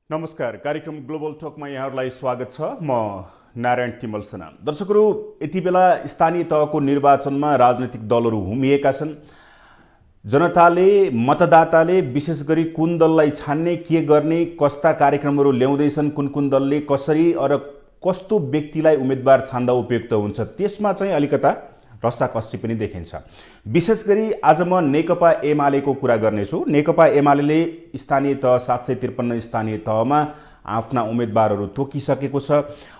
नमस्कार, कार्यक्रम ग्लोबल टकमा यहाँहरूलाई स्वागत छ। म नारायण तिमल सेना। दर्शकहरू, यति बेला स्थानीय तहको निर्वाचनमा राजनैतिक दलहरू हुमिएका छन्। जनताले, मतदाताले विशेष गरी कुन दललाई छान्ने, के गर्ने, कस्ता कार्यक्रमहरू ल्याउँदैछन्, कुन कुन दलले कसरी र कस्तो व्यक्तिलाई उम्मेदवार छान्दा उपयुक्त हुन्छ, त्यसमा चाहिँ अलिकता रस्साकस्सी पनि देखिन्छ। विशेष गरी आज म नेकपा एमालेको कुरा गर्नेछु। नेकपा एमाले स्थानीय तह 753 स्थानीय तहमा आफ्ना उम्मेदवारहरू तोकिसकेको छ।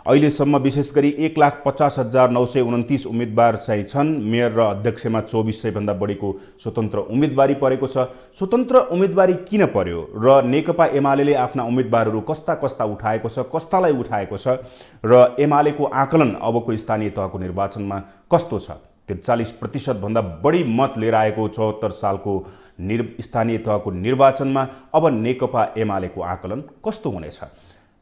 अहिलेसम्म विशेष गरी 1,50,929 उम्मेदवार चाहिँ छन्। मेयर र अध्यक्षमा 2400 भन्दा बढीको स्वतन्त्र उम्मेदवारी परेको छ। स्वतन्त्र उम्मेदवारी किन पर्यो र नेकपा एमाले आफ्ना उम्मेदवारहरू कस्ता कस्ता उठाएको छ, कस्तालाई उठाएको छ र एमालेको आकलन अबको स्थानीय तहको निर्वाचनमा कस्तो छ? 43% भन्दा बढी मत लिएर आएको 74 सालको स्थानीय तहको निर्वाचनमा अब नेकपा एमालेको आकलन कस्तो हुनेछ?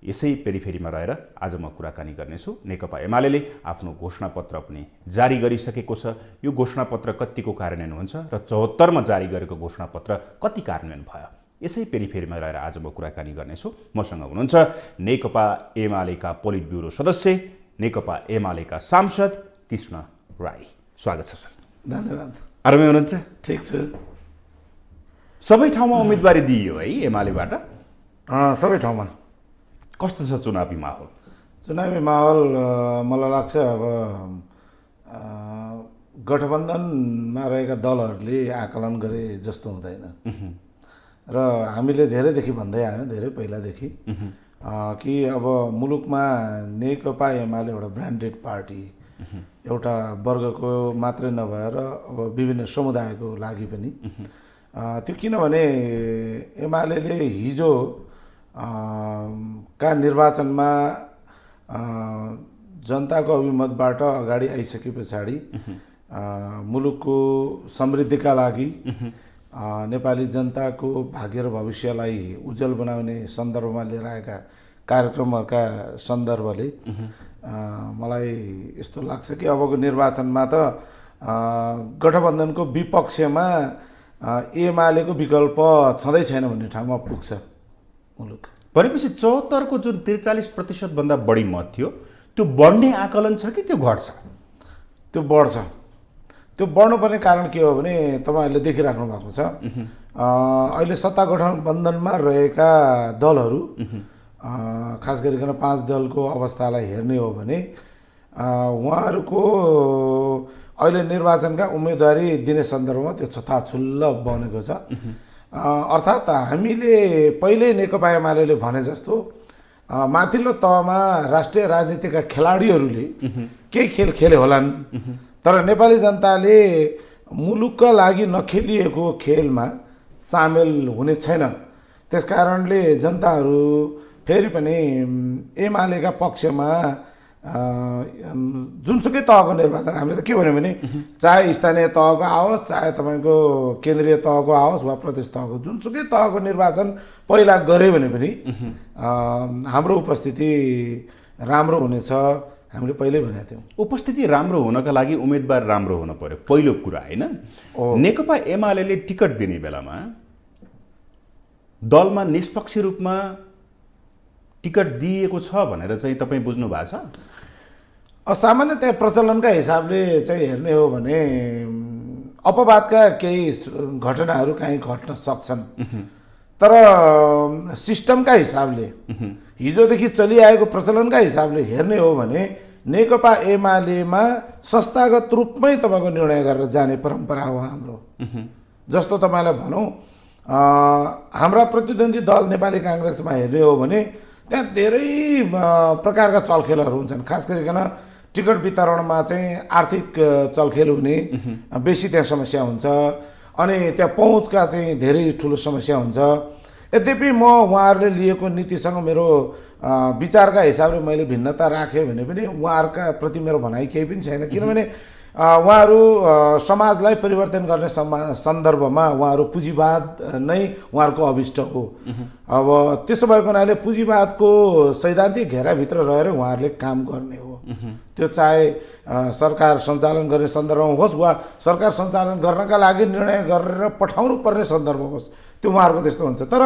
यसै पेरिफेरीमा रहेर आज म कुराकानी गर्नेछु। नेकपा एमाले आफ्नो घोषणापत्र पनि जारी गरिसकेको छ। यो घोषणापत्र कतिको कार्यान्वयन हुन्छ र 74 मा जारी गरेको घोषणापत्र कति कार्यान्वयन भयो? यसै पेरिफेरीमा रहेर आज म कुराकानी गर्नेछु। मसँग हुनुहुन्छ नेकपा एमालेका पोलिट ब्युरो सदस्य, नेकपा एमालेका सांसद कृष्ण राई। स्वागत छ सर। धन्यवाद। आरामै हुनुहुन्छ? ठिक छ। सबै ठाउँमा उम्मेदवारी दिइयो है एमालेबाट? सबै ठाउँमा। कस्तो छ चुनावी माहौल? चुनावी माहौल मलाई लाग्छ अब गठबन्धनमा रहेका दलहरूले आकलन गरे जस्तो हुँदैन र हामीले धेरैदेखि भन्दै आयौँ, धेरै पहिलादेखि कि अब मुलुकमा नेकपा एमाले एउटा ब्रान्डेड पार्टी, एउटा वर्गको मात्रै नभएर अब विभिन्न समुदायको लागि पनि त्यो, किनभने एमाले हिजो का निर्वाचनमा जनताको अभिमतबाट अगाडि आइसके पछाडि मुलुकको समृद्धिका लागि नेपाली जनताको भाग्य र भविष्यलाई उज्जवल बनाउने सन्दर्भमा लिएर आएका कार्यक्रमहरूका सन्दर्भले मलाई यस्तो लाग्छ कि अबको निर्वाचनमा त गठबन्धनको विपक्षमा एमालेको विकल्प छँदै छैन भन्ने ठाउँमा पुग्छ मुलुक। भनेपछि 74 को जुन 43% भन्दा बढी मत थियो, त्यो बढ्ने आकलन छ कि त्यो घट्छ? त्यो बढ्छ। त्यो बढ्नुपर्ने कारण के हो भने तपाईँहरूले देखिराख्नु भएको छ, अहिले सत्ता गठबन्धनमा रहेका दलहरू, खास गरिकन 5 दलको अवस्थालाई हेर्ने हो भने उहाँहरूको अहिले निर्वाचनका उम्मेदवारी दिने सन्दर्भमा त्यो छताछुल्ल बनेको छ। अर्थात् हामीले पहिल्यै नेकपा एमाले भने जस्तो माथिल्लो तहमा राष्ट्रिय राजनीतिका खेलाडीहरूले केही खेल खेले होलान्, तर नेपाली जनताले मुलुकका लागि नखेलिएको खेलमा सामेल हुने छैन। त्यसकारणले जनताहरू फेरि पनि एमालेका पक्षमा जुनसुकै तहको निर्वाचन, हामीले त के भन्यो भने चाहे स्थानीय तहको आओस्, चाहे तपाईँको केन्द्रीय तहको आओस् वा प्रदेश तहको, जुनसुकै तहको निर्वाचन पहिला गऱ्यो भने पनि हाम्रो उपस्थिति राम्रो हुनेछ, हामीले पहिल्यै भनेका थियौँ। उपस्थिति राम्रो हुनका लागि उम्मेदवार राम्रो हुन पर्यो, पहिलो कुरा होइन? नेकपा एमाले टिकट दिने बेलामा दलमा निष्पक्ष रूपमा टिकट दिएको छ भनेर चाहिँ तपाईँ बुझ्नु भएको छ? सामान्यतया प्रचलनका हिसाबले चाहिँ हेर्ने हो भने अपवादका केही घटनाहरू कहीँ घट्न सक्छन्, तर सिस्टमका हिसाबले, हिजोदेखि चलिआएको प्रचलनका हिसाबले हेर्ने हो भने नेकपा एमालेमा संस्थागत रूपमै तपाईँको निर्णय गरेर जाने परम्परा हो हाम्रो। जस्तो तपाईँलाई भनौँ, हाम्रा प्रतिद्वन्दी दल नेपाली काङ्ग्रेसमा हेर्ने हो भने त्यहाँ धेरै प्रकारका चलखेलहरू हुन्छन्। खास गरिकन टिकट वितरणमा चाहिँ आर्थिक चलखेल हुने बेसी त्यहाँ समस्या हुन्छ, अनि त्यहाँ पहुँचका चाहिँ धेरै ठुलो समस्या हुन्छ। यद्यपि म उहाँहरूले लिएको नीतिसँग मेरो विचारका हिसाबले मैले भिन्नता राखेँ भने पनि उहाँहरूका प्रति मेरो भनाइ केही पनि छैन, किनभने उहाँहरू समाजलाई परिवर्तन गर्ने सन्दर्भमा उहाँहरू पुँजीवाद नै उहाँहरूको अभिष्ट हो। अब त्यसो भएको हुनाले पुँजीवादको सैद्धान्तिक घेराभित्र रहेर उहाँहरूले काम गर्ने हो। त्यो चाहे सरकार सञ्चालन गर्ने सन्दर्भमा होस् वा सरकार सञ्चालन गर्नका लागि निर्णय गरेर पठाउनु पर्ने सन्दर्भ होस्, त्यो उहाँहरूको त्यस्तो हुन्छ। तर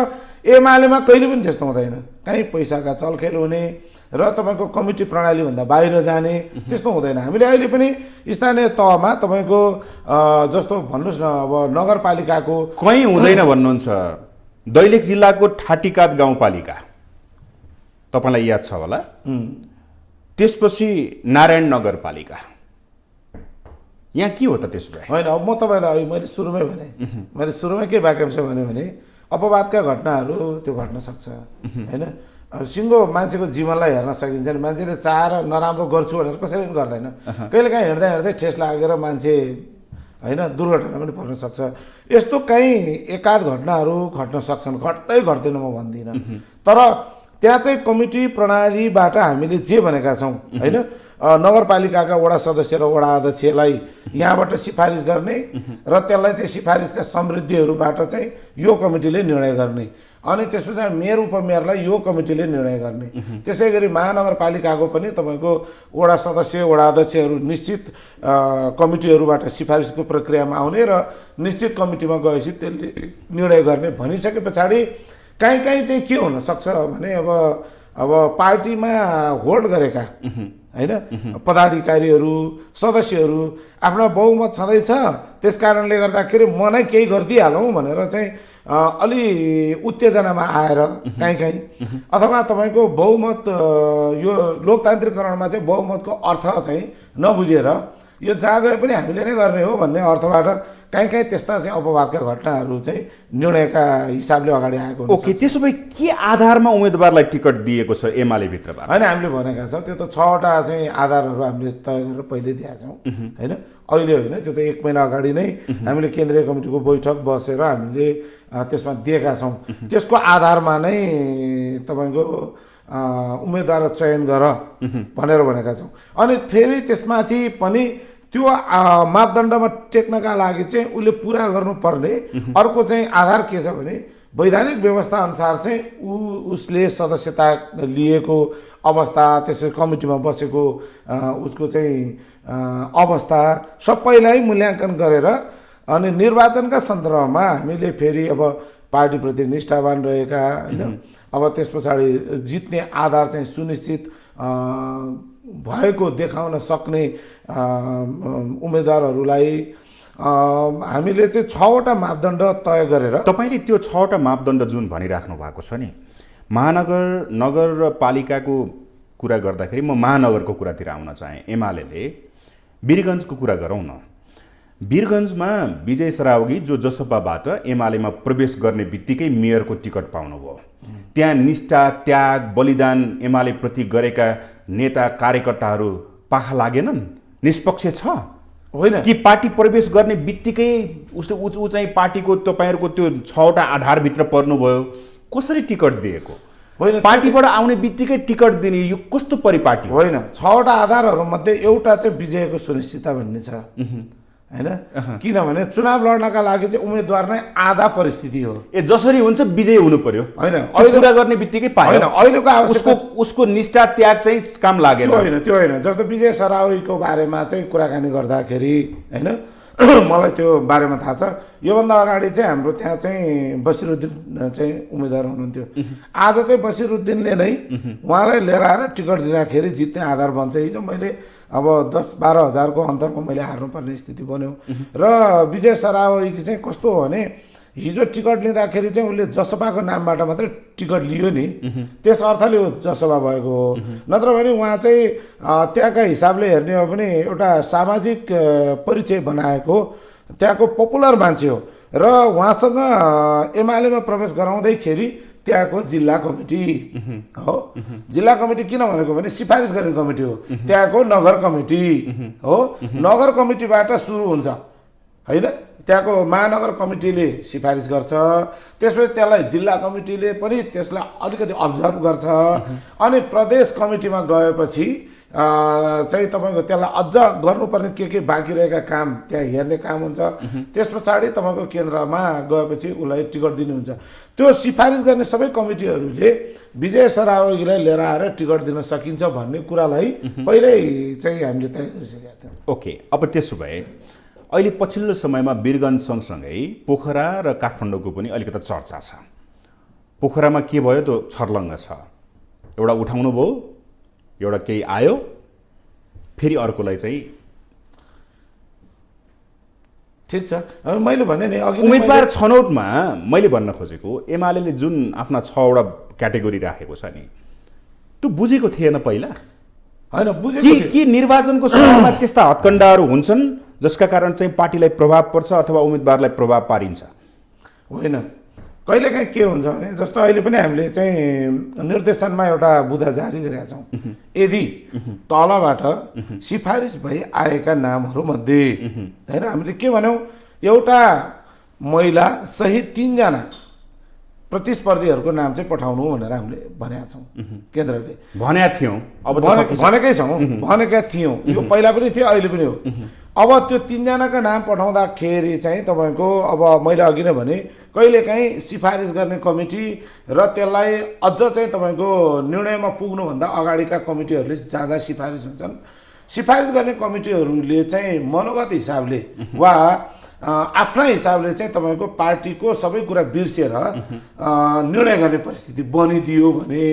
एमालेमा कहिले पनि त्यस्तो हुँदैन, कहीँ पैसाका चलखेल हुने र तपाईँको कमिटी प्रणालीभन्दा बाहिर जाने त्यस्तो हुँदैन। हामीले अहिले पनि स्थानीय तहमा तपाईँको जस्तो भन्नुहोस् न, अब नगरपालिकाको कहीँ हुँदैन भन्नुहुन्छ। दैलेख जिल्लाको ठाटीकाट गाउँपालिका तपाईँलाई याद छ होला, त्यसपछि नारायण नगरपालिका, यहाँ के हो त त्यसो भए? होइन, अब म तपाईँलाई मैले सुरुमै भने, मैले सुरुमै के वाक्यांश भने अपवादका घटनाहरू त्यो घट्न सक्छ होइन। अब सिङ्गो मान्छेको जीवनलाई हेर्न सकिन्छ नि, मान्छेले चाहेर नराम्रो गर्छु भनेर कसैले पनि गर्दैन। कहिलेकाहीँ हिँड्दा हिँड्दै ठेस लागेर मान्छे होइन दुर्घटना पनि पर्न सक्छ। यस्तो कहीँ एकाध घटनाहरू घट्न सक्छन्, घट्दैन म भन्दिनँ। तर त्यहाँ चाहिँ कमिटी प्रणालीबाट हामीले जे भनेका छौँ होइन, नगरपालिकाका वडा सदस्य र वडा अध्यक्षलाई यहाँबाट सिफारिस गर्ने र त्यसलाई चाहिँ सिफारिसका समृद्धिहरूबाट चाहिँ यो कमिटीले निर्णय गर्ने, अनि त्यसपछि मेयर उपमेयरलाई यो कमिटीले निर्णय गर्ने। त्यसै गरी महानगरपालिकाको पनि तपाईँको वडा सदस्य वडा अध्यक्षहरू निश्चित कमिटीहरूबाट सिफारिसको प्रक्रियामा आउने र निश्चित कमिटीमा गएपछि त्यसले निर्णय गर्ने भनिसके पछाडि कहीँ चाहिँ के हुनसक्छ भने अब पार्टीमा होल्ड गरेका होइन पदाधिकारीहरू सदस्यहरू आफ्नो बहुमत छँदैछ, त्यस कारणले गर्दाखेरि म नै केही गरिदिइहालौँ भनेर चाहिँ अलि उत्तेजनामा आएर कहीँ अथवा तपाईँको बहुमत यो लोकतान्त्रिकरणमा चाहिँ बहुमतको अर्थ चाहिँ नबुझेर यो जहाँ गए पनि हामीले नै गर्ने हो भन्ने अर्थबाट कहीँ त्यस्ता चाहिँ अपवादका घटनाहरू चाहिँ निर्णयका हिसाबले अगाडि आएको हुन्छ। ओके, त्यसो भए के आधारमा उम्मेदवारलाई टिकट दिएको छ एमाले भित्रबाट? होइन, हामीले भनेका छौँ त्यो त 6वटा चाहिँ आधारहरू हामीले तय गरेर पहिले दिएका छौँ होइन, अहिले होइन, त्यो त 1 महिना अगाडि नै हामीले केन्द्रीय कमिटीको बैठक बसेर हामीले त्यसमा दिएका छौँ। त्यसको आधारमा नै तपाईँको उम्मेदवार चयन गर भनेर भनेका छौँ। अनि फेरि त्यसमाथि पनि त्यो मापदण्डमा टेक्नका लागि चाहिँ उसले पुरा गर्नुपर्ने अर्को चाहिँ आधार के छ भने वैधानिक व्यवस्था अनुसार चाहिँ उसले सदस्यता लिएको अवस्था, त्यसै कमिटीमा बसेको उसको चाहिँ अवस्था सबैलाई मूल्याङ्कन गरेर अनि निर्वाचनका सन्दर्भमा हामीले फेरि अब पार्टीप्रति निष्ठावान रहेका होइन, अब त्यस पछाडि जित्ने आधार चाहिँ सुनिश्चित भएको देखाउन सक्ने उम्मेदवारहरूलाई हामीले चाहिँ 6वटा मापदण्ड तय गरेर। तपाईँले त्यो 6वटा मापदण्ड जुन भनिराख्नु भएको छ नि, महानगर नगर र पालिकाको कुरा गर्दाखेरि म महानगरको कुरातिर आउन चाहेँ। एमाले वीरगञ्जको कुरा गरौँ न। वीरगञ्जमा विजय सरावगी जो जसपाबाट एमालेमा प्रवेश गर्ने बित्तिकै मेयरको टिकट पाउनुभयो। त्यहाँ निष्ठा त्याग बलिदान एमाले प्रति गरेका नेता कार्यकर्ताहरू पाखा लागेनन्? निष्पक्ष छ होइन कि पार्टी प्रवेश गर्ने बित्तिकै उसले ऊ चाहिँ पार्टीको तपाईँहरूको त्यो 6वटा आधारभित्र पर्नुभयो? कसरी टिकट दिएको? होइन, पार्टीबाट आउने बित्तिकै टिकट दिने यो कस्तो परिपाटी हो? होइन, 6वटा आधारहरूमध्ये एउटा चाहिँ विजयको सुनिश्चितता भन्ने छ होइन, किनभने चुनाव लड्नका लागि चाहिँ उम्मेदवार नै आधा परिस्थिति हो। जसरी हुन्छ विजय हुनु पर्यो होइन, अहिले कुरा गर्ने बित्तिकै पायो। होइन, अहिलेको आवश्यकता उसको निष्ठा त्याग चाहिँ काम लागेन। त्यो होइन जस्तो विजय सरावगीको बारेमा चाहिँ कुराकानी गर्दाखेरि होइन मलाई त्यो बारेमा थाहा छ। योभन्दा अगाडि चाहिँ हाम्रो त्यहाँ चाहिँ बसिरुद्दिन चाहिँ उम्मेदवार हुनुहुन्थ्यो। आज चाहिँ बसिरुद्दिनले नै उहाँलाई लिएर आएर टिकट दिँदाखेरि जित्ने आधार बन्छ। हिजो मैले अब 10-12 हजारको अन्तरमा मैले हार्नुपर्ने स्थिति बन्यो। र विजय सरावगी चाहिँ कस्तो हो भने हिजो टिकट लिँदाखेरि चाहिँ उसले जसपाको नामबाट मात्रै टिकट लियो नि, त्यस अर्थले जसपा भएको हो। नत्र भने उहाँ चाहिँ त्यहाँका हिसाबले हेर्ने हो भने एउटा सामाजिक परिचय बनाएको त्यहाँको पपुलर मान्छे हो र उहाँसँग एमालेमा प्रवेश गराउँदैखेरि त्यहाँको जिल्ला कमिटी हो। जिल्ला कमिटी किन भनेको भने सिफारिस गर्ने कमिटी हो। त्यहाँको नगर कमिटी हो। नगर कमिटीबाट सुरु हुन्छ होइन, त्यहाँको महानगर कमिटीले सिफारिस गर्छ, त्यसपछि त्यसलाई जिल्ला कमिटीले पनि त्यसलाई अलिकति अब्जर्भ गर्छ, अनि प्रदेश कमिटीमा गएपछि चाहिँ तपाईँको त्यसलाई अझ गर्नुपर्ने के बाँकी रहेका काम त्यहाँ हेर्ने काम हुन्छ। त्यस पछाडि तपाईँको केन्द्रमा गएपछि उसलाई टिकट दिनुहुन्छ। त्यो सिफारिस गर्ने सबै कमिटीहरूले विजय सरावगीलाई लिएर आएर टिकट दिन सकिन्छ भन्ने कुरालाई पहिल्यै चाहिँ हामीले तय गरिसकेका थियौँ। ओके, अब त्यसो भए अहिले पछिल्लो समयमा वीरगञ्ज सँगसँगै पोखरा र काठमाडौँको पनि अलिकति चर्चा छ। पोखरामा के भयो त्यो छर्लङ्ग छ, एउटा उठाउनु भयो, एउटा केही आयो, फेरि अर्कोलाई चाहिँ ठिक छ। मैले भने नि अघि उम्मेदवार छनौटमा मैले भन्न खोजेको एमाले जुन आफ्ना 6वटा क्याटेगोरी राखेको छ नि, त्यो बुझेको थिएन पहिला होइन? बुझेको कि निर्वाचनको समयमा त्यस्ता हत्कण्डाहरू हुन्छन् जसका कारण चाहिँ पार्टीलाई प्रभाव पर्छ अथवा उम्मेदवारलाई प्रभाव पारिन्छ? होइन, कहिलेकाहीँ के हुन्छ भने जस्तो अहिले पनि हामीले चाहिँ निर्देशनमा एउटा बुँदा जारी गरेका छौँ। यदि तलबाट सिफारिस भई आएका नामहरूमध्ये होइन हामीले के भन्यौँ, एउटा महिला सहित 3 जना प्रतिस्पर्धीहरूको नाम चाहिँ पठाउनु भनेर हामीले भनेका छौँ। केन्द्रले भनेका थियौँ, अब भनेकै छौँ, भनेका थियौँ। यो पहिला पनि थियो, अहिले पनि हो। अब त्यो 3 जनाका नाम पठाउँदाखेरि चाहिँ तपाईँको अब मैले अघि नै भने कहिलेकाहीँ सिफारिस गर्ने कमिटी र त्यसलाई अझ चाहिँ तपाईँको निर्णयमा पुग्नुभन्दा अगाडिका कमिटीहरूले जहाँ जहाँ सिफारिस हुन्छन्, सिफारिस गर्ने कमिटीहरूले चाहिँ मनोगत हिसाबले वा आफ्ना हिसाबले चाहिँ तपाईँको पार्टीको सबै कुरा बिर्सेर निर्णय गर्ने परिस्थिति बनिदियो भने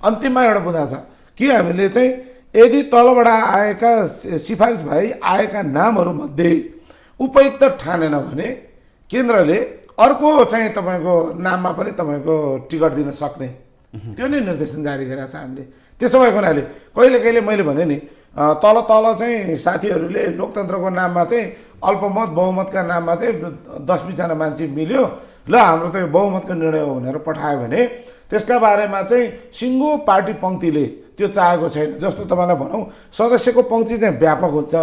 अन्तिममा एउटा बुँदा छ कि हामीले चाहिँ यदि तलबाट आएका सिफारिस भई आएका नामहरूमध्ये उपयुक्त ठानेन भने केन्द्रले अर्को चाहिँ तपाईँको नाममा पनि तपाईँको टिकट दिन सक्ने त्यो नै निर्देशन जारी गरेका छ हामीले। त्यसो भएको हुनाले कहिले मैले भने नि तल चाहिँ साथीहरूले लोकतन्त्रको नाममा चाहिँ अल्पमत बहुमतका नाममा चाहिँ 10-20 जना मान्छे मिल्यो, ल हाम्रो त यो बहुमतको निर्णय हो भनेर पठायो भने त्यसका बारेमा चाहिँ सिङ्गो पार्टी पङ्क्तिले त्यो चाहेको छैन। जस्तो तपाईँलाई भनौँ सदस्यको पङ्क्ति चाहिँ व्यापक हुन्छ,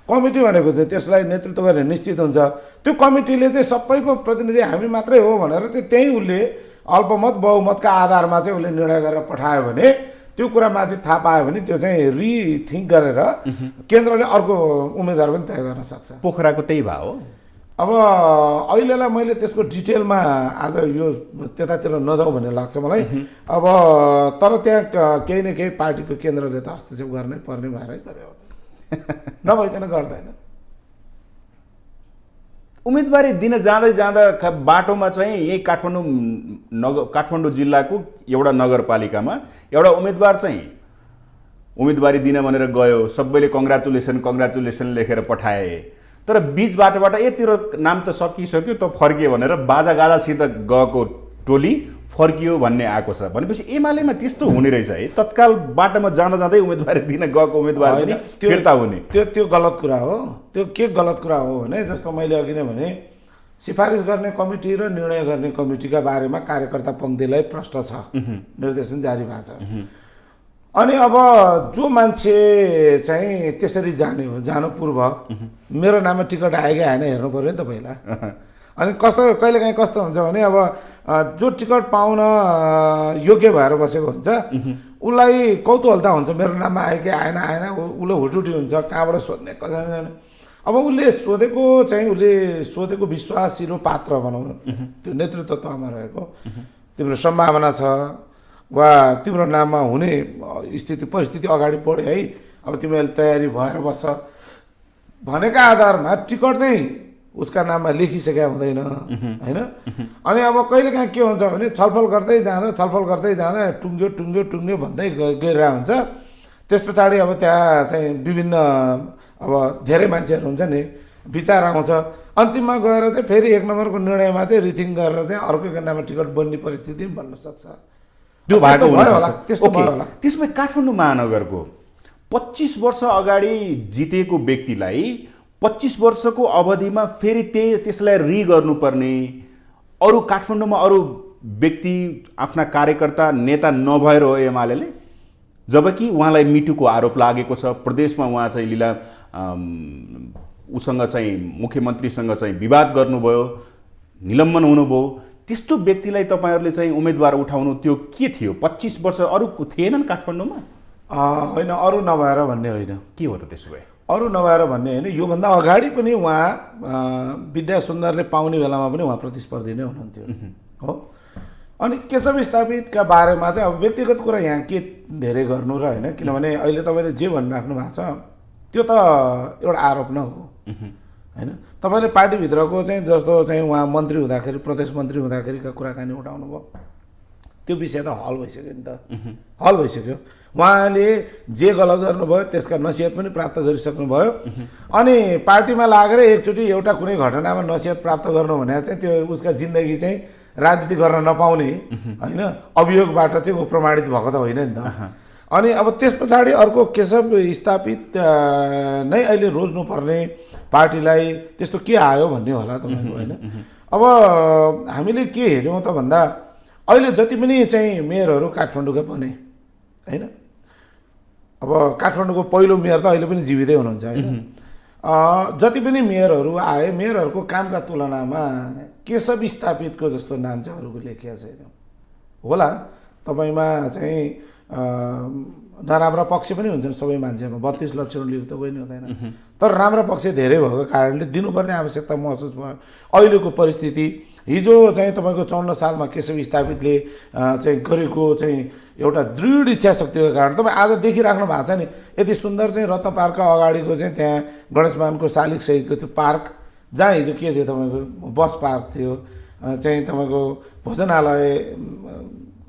कमिटी भनेको चाहिँ त्यसलाई नेतृत्व गर्ने निश्चित हुन्छ। त्यो कमिटीले चाहिँ सबैको प्रतिनिधि हामी मात्रै हो भनेर चाहिँ त्यहीँ उसले अल्पमत बहुमतका आधारमा चाहिँ उसले निर्णय गरेर पठायो भने त्यो कुरामाथि थाहा पायो भने त्यो चाहिँ रिथिङ्क गरेर केन्द्रले अर्को उम्मेदवार पनि तय गर्न सक्छ। पोखराको त्यही भयो। अब अहिलेलाई मैले त्यसको डिटेलमा आज यो त्यतातिर नजाउँ भन्ने लाग्छ मलाई। अब तर त्यहाँ केही न केही पार्टीको केन्द्रले त हस्तक्षेप गर्नै पर्ने भएरै गर्यो, नभइकन गर्दैन। उम्मेदवारी दिन जाँदा बाटोमा चाहिँ यही काठमाडौँ जिल्लाको एउटा नगरपालिकामा एउटा उम्मेदवार चाहिँ उम्मेदवारी दिन भनेर गयो, सबैले कङ्ग्रेचुलेसन लेखेर पठाए, तर बीच बाटोबाट तेरो नाम त सकिसक्यो त फर्कियो भनेर बाजागाजासित गएको टोली फर्कियो भन्ने आएको छ। भनेपछि एमालेमा त्यस्तो हुने रहेछ है, तत्काल बाटोमा जाँदै उम्मेदवारी दिन गएको उम्मेदवार पनि फिर्ता हुने। त्यो गलत कुरा हो। त्यो के गलत कुरा हो भने जस्तो मैले अघि नै भने सिफारिस गर्ने कमिटी र निर्णय गर्ने कमिटीका बारेमा कार्यकर्ता पङ्क्तिलाई प्रश्न छ, निर्देशन जारी भएको छ। अनि अब जो मान्छे चाहिँ त्यसरी जाने हो, जानु पूर्व मेरो नाममा टिकट आयो कि आएन हेर्नु पऱ्यो नि त पहिला। अनि कहिलेकाहीँ कस्तो हुन्छ भने अब जो टिकट पाउन योग्य भएर बसेको हुन्छ उसलाई कौतूहलता हुन्छ मेरो नाममा आयो कि आएन, उसले हुटुटी हुन्छ, कहाँबाट सोध्ने कसैले। अब उसले सोधेको विश्वासिलो पात्र भनौँ, त्यो नेतृत्व तहमा रहेको तिम्रो सम्भावना छ वा तिम्रो नाममा हुने परिस्थिति अगाडि बढ्यो है, अब तिमीले तयारी भएर बस्छ भनेका आधारमा टिकट चाहिँ उसका नाममा लेखिसकेका हुँदैन होइन। अनि अब कहिलेकाहीँ के हुन्छ भने छलफल गर्दै जाँदा टुङ्ग्यो भन्दै गइरहेको हुन्छ। त्यस पछाडि अब त्यहाँ चाहिँ विभिन्न अब धेरै मान्छेहरू हुन्छ नि, विचार आउँछ, अन्तिममा गएर चाहिँ फेरि 1 नम्बरको निर्णयमा चाहिँ रिथिङ गरेर चाहिँ अर्को नाममा टिकट बन्ने परिस्थिति पनि बन्न सक्छ। त्यो भएको होला। त्यसमा काठमाडौँ महानगरको 25 वर्ष अगाडि जितेको व्यक्तिलाई 25 वर्षको अवधिमा फेरि त्यसलाई गर्नुपर्ने, अरू काठमाडौँमा अरू व्यक्ति आफ्ना कार्यकर्ता नेता नभएर हो एमाले, जबकि उहाँलाई मिटुको आरोप लागेको छ। प्रदेशमा उहाँ चाहिँ लीला उसँग चाहिँ मुख्यमन्त्रीसँग चाहिँ विवाद गर्नुभयो, निलम्बन हुनुभयो। त्यस्तो व्यक्तिलाई तपाईँहरूले चाहिँ उम्मेदवार उठाउनु त्यो के थियो? 25 वर्ष अरू थिएनन् काठमाडौँमा? होइन, अरू नभएर भन्ने होइन, के हो त त्यसो भए? अरू नभएर भन्ने होइन, योभन्दा अगाडि पनि उहाँ विद्या सुन्दरले पाउने बेलामा पनि उहाँ प्रतिस्पर्धी नै हुनुहुन्थ्यो हो। अनि केशव स्थापितका बारेमा चाहिँ अब व्यक्तिगत कुरा यहाँ के धेरै गर्नु र होइन, किनभने अहिले तपाईँले जे भनिराख्नु भएको छ त्यो त एउटा आरोप न हो होइन। तपाईँले पार्टीभित्रको चाहिँ जस्तो चाहिँ उहाँ मन्त्री हुँदाखेरि, प्रदेश मन्त्री हुँदाखेरिका कुराकानी उठाउनु भयो, त्यो विषय त हल भइसक्यो नि त, हल भइसक्यो। उहाँले जे गलत गर्नुभयो त्यसका नसिहत पनि प्राप्त गरिसक्नुभयो। अनि पार्टीमा लागेर एकचोटि एउटा कुनै घटनामा नसिहत प्राप्त गर्नु भने चाहिँ त्यो उसका जिन्दगी चाहिँ राजनीति गर्न नपाउने होइन, अभियोगबाट चाहिँ ऊ प्रमाणित भएको त होइन नि त। अनि अब त्यस पछाडि अर्को केशव स्थापित नै अहिले रोज्नुपर्ने पार्टीलाई त्यस्तो के आयो भन्ने होला तपाईँको होइन। अब हामीले के हेऱ्यौँ त भन्दा अहिले जति पनि चाहिँ मेयरहरू काठमाडौँकै बने होइन, अब काठमाडौँको पहिलो मेयर त अहिले पनि जीवितै हुनुहुन्छ होइन। जति पनि मेयरहरू आए, मेयरहरूको कामका तुलनामा केशव स्थापितको जस्तो नाम चाहिँ अरूको लेखिया छैन होला। तपाईँमा चाहिँ नराम्रा पक्ष पनि हुन्छन् सबै मान्छेमा, 32 लक्षणले त कोही नै हुँदैन, तर राम्रा पक्ष धेरै भएको कारणले दिनुपर्ने आवश्यकता महसुस भयो। अहिलेको परिस्थिति, हिजो चाहिँ तपाईँको 54 सालमा केशव स्थापितले चाहिँ गरेको चाहिँ एउटा दृढ इच्छा शक्तिको कारण तपाईँ आज देखिराख्नु भएको छ नि, यति सुन्दर चाहिँ रत्न पार्कका अगाडिको चाहिँ त्यहाँ गणेशमानको शालिग सहितको त्यो पार्क, जहाँ हिजो के थियो तपाईँको बस पार्क थियो, चाहिँ तपाईँको भोजनालय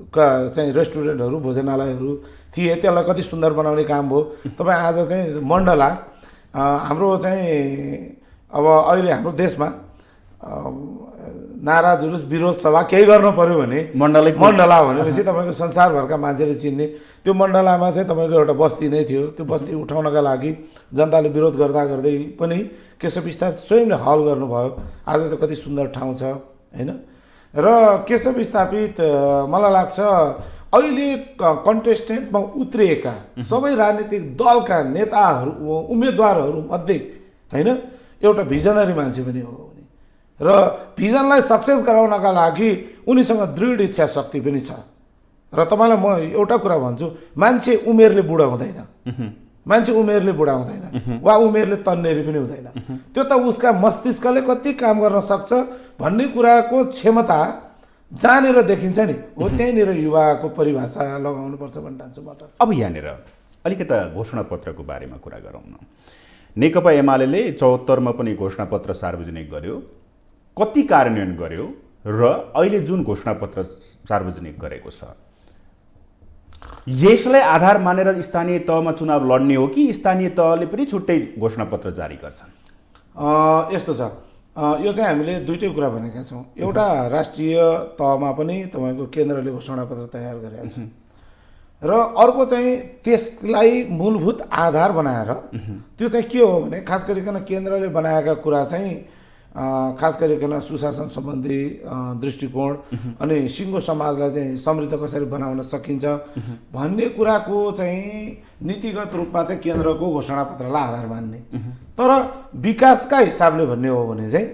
चाहिँ रेस्टुरेन्टहरू भोजनालयहरू थिए, त्यसलाई कति सुन्दर बनाउने काम भयो। तपाईँ आज चाहिँ मण्डला हाम्रो चाहिँ अब अहिले हाम्रो देशमा नारा जुलुस विरोध सभा केही गर्नु पर्यो भने मण्डला भनेपछि तपाईँको संसारभरका मान्छेले चिन्ने त्यो मण्डलामा चाहिँ तपाईँको एउटा बस्ती नै थियो। त्यो बस्ती उठाउनका लागि जनताले विरोध गर्दा गर्दै पनि केशव स्थापित स्वयंले हल गर्नुभयो। आज त कति सुन्दर ठाउँ छ होइन। र केशव स्थापित मलाई लाग्छ अहिले कन्टेस्टेन्टमा उत्रिएका सबै राजनीतिक दलका नेताहरू उम्मेदवारहरू मध्ये होइन एउटा भिजनरी मान्छे पनि हो र भिजनलाई सक्सेस गराउनका लागि उनीसँग दृढ इच्छा शक्ति पनि छ। र तपाईँलाई म एउटा कुरा भन्छु, मान्छे उमेरले बुढा हुँदैन, मान्छे उमेरले बुढा हुँदैन वा उमेरले तन्नेरी पनि हुँदैन। त्यो त उसका मस्तिष्कले कति काम गर्न सक्छ भन्ने कुराको क्षमता जहाँनिर देखिन्छ नि हो त्यहीँनिर युवाको परिभाषा लगाउनुपर्छ भन्ने ठान्छु म त। अब यहाँनिर अलिकता घोषणापत्रको बारेमा कुरा गरौँ न। नेकपा एमाले 74मा पनि घोषणापत्र सार्वजनिक गर्यो, कति कार्यान्वयन गर्यो र अहिले जुन घोषणापत्र सार्वजनिक गरेको छ यसलाई आधार मानेर स्थानीय तहमा चुनाव लड्ने हो कि स्थानीय तहले पनि छुट्टै घोषणापत्र जारी गर्छन्? यस्तो छ, यो चाहिँ हामीले दुईटै कुरा भनेका छौँ। एउटा राष्ट्रिय तहमा पनि तपाईँको केन्द्रले घोषणापत्र तयार गरेका छ र अर्को चाहिँ त्यसलाई मूलभूत आधार बनाएर त्यो चाहिँ के हो भने खास गरिकन केन्द्रले बनाएका कुरा चाहिँ खास गरिकन सुशासन सम्बन्धी दृष्टिकोण अनि सिङ्गो समाजलाई चाहिँ समृद्ध कसरी बनाउन सकिन्छ भन्ने कुराको चाहिँ नीतिगत रूपमा चाहिँ केन्द्रको घोषणापत्रलाई आधार मान्ने। तर विकासका हिसाबले भन्ने हो भने चाहिँ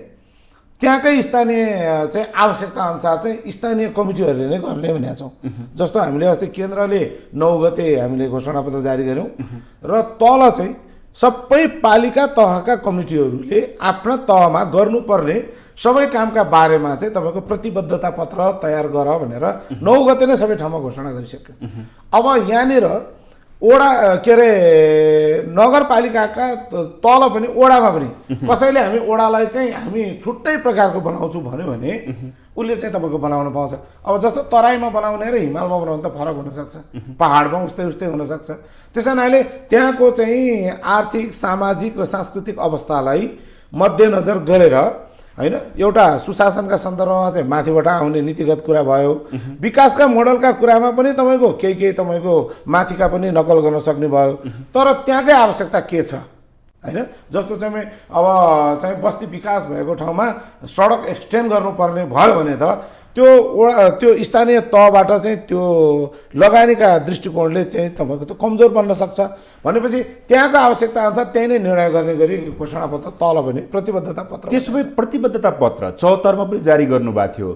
त्यहाँकै स्थानीय चाहिँ आवश्यकता अनुसार चाहिँ स्थानीय कमिटीहरूले नै गर्ने भनेका छौँ। जस्तो हामीले अस्ति केन्द्रले 9 गते हामीले घोषणापत्र जारी गऱ्यौँ र तल चाहिँ सबै पालिका तहका कमिटीहरूले आफ्ना तहमा गर्नुपर्ने सबै कामका बारेमा चाहिँ तपाईँको प्रतिबद्धता पत्र तयार गर भनेर 9 गते नै सबै ठाउँमा घोषणा गरिसक्यो। अब यहाँनिर ओडा के अरे नगरपालिकाका तल पनि ओडामा पनि कसैले हामी ओडालाई चाहिँ हामी छुट्टै प्रकारको बनाउँछु भन्यो भने उसले चाहिँ तपाईँको बनाउन पाउँछ। अब जस्तो तराईमा बनाउने र हिमालमा बनाउने त फरक हुनसक्छ, पहाडमा उस्तै उस्तै हुनसक्छ। त्यस कारणले त्यहाँको चाहिँ आर्थिक सामाजिक र सांस्कृतिक अवस्थालाई मध्यनजर गरेर होइन एउटा सुशासनका सन्दर्भमा चाहिँ माथिबाट आउने नीतिगत कुरा भयो, विकासका मोडलका कुरामा पनि तपाईँको केही तपाईँको माथिका पनि नकल गर्न सक्ने भयो। तर त्यहाँकै आवश्यकता के छ होइन, जस्तो चाहिँ अब चाहिँ बस्ती विकास भएको ठाउँमा सडक एक्सटेन्ड गर्नुपर्ने भयो भने त त्यो स्थानीय तहबाट चाहिँ त्यो लगानीका दृष्टिकोणले चाहिँ तपाईँको त कमजोर बन्न सक्छ भनेपछि त्यहाँको आवश्यकता अनुसार त्यही नै निर्णय गर्ने गरी घोषणापत्र तल भने प्रतिबद्धता पत्र। त्यसो भए प्रतिबद्धता पत्र 74मा पनि जारी गर्नुभएको थियो,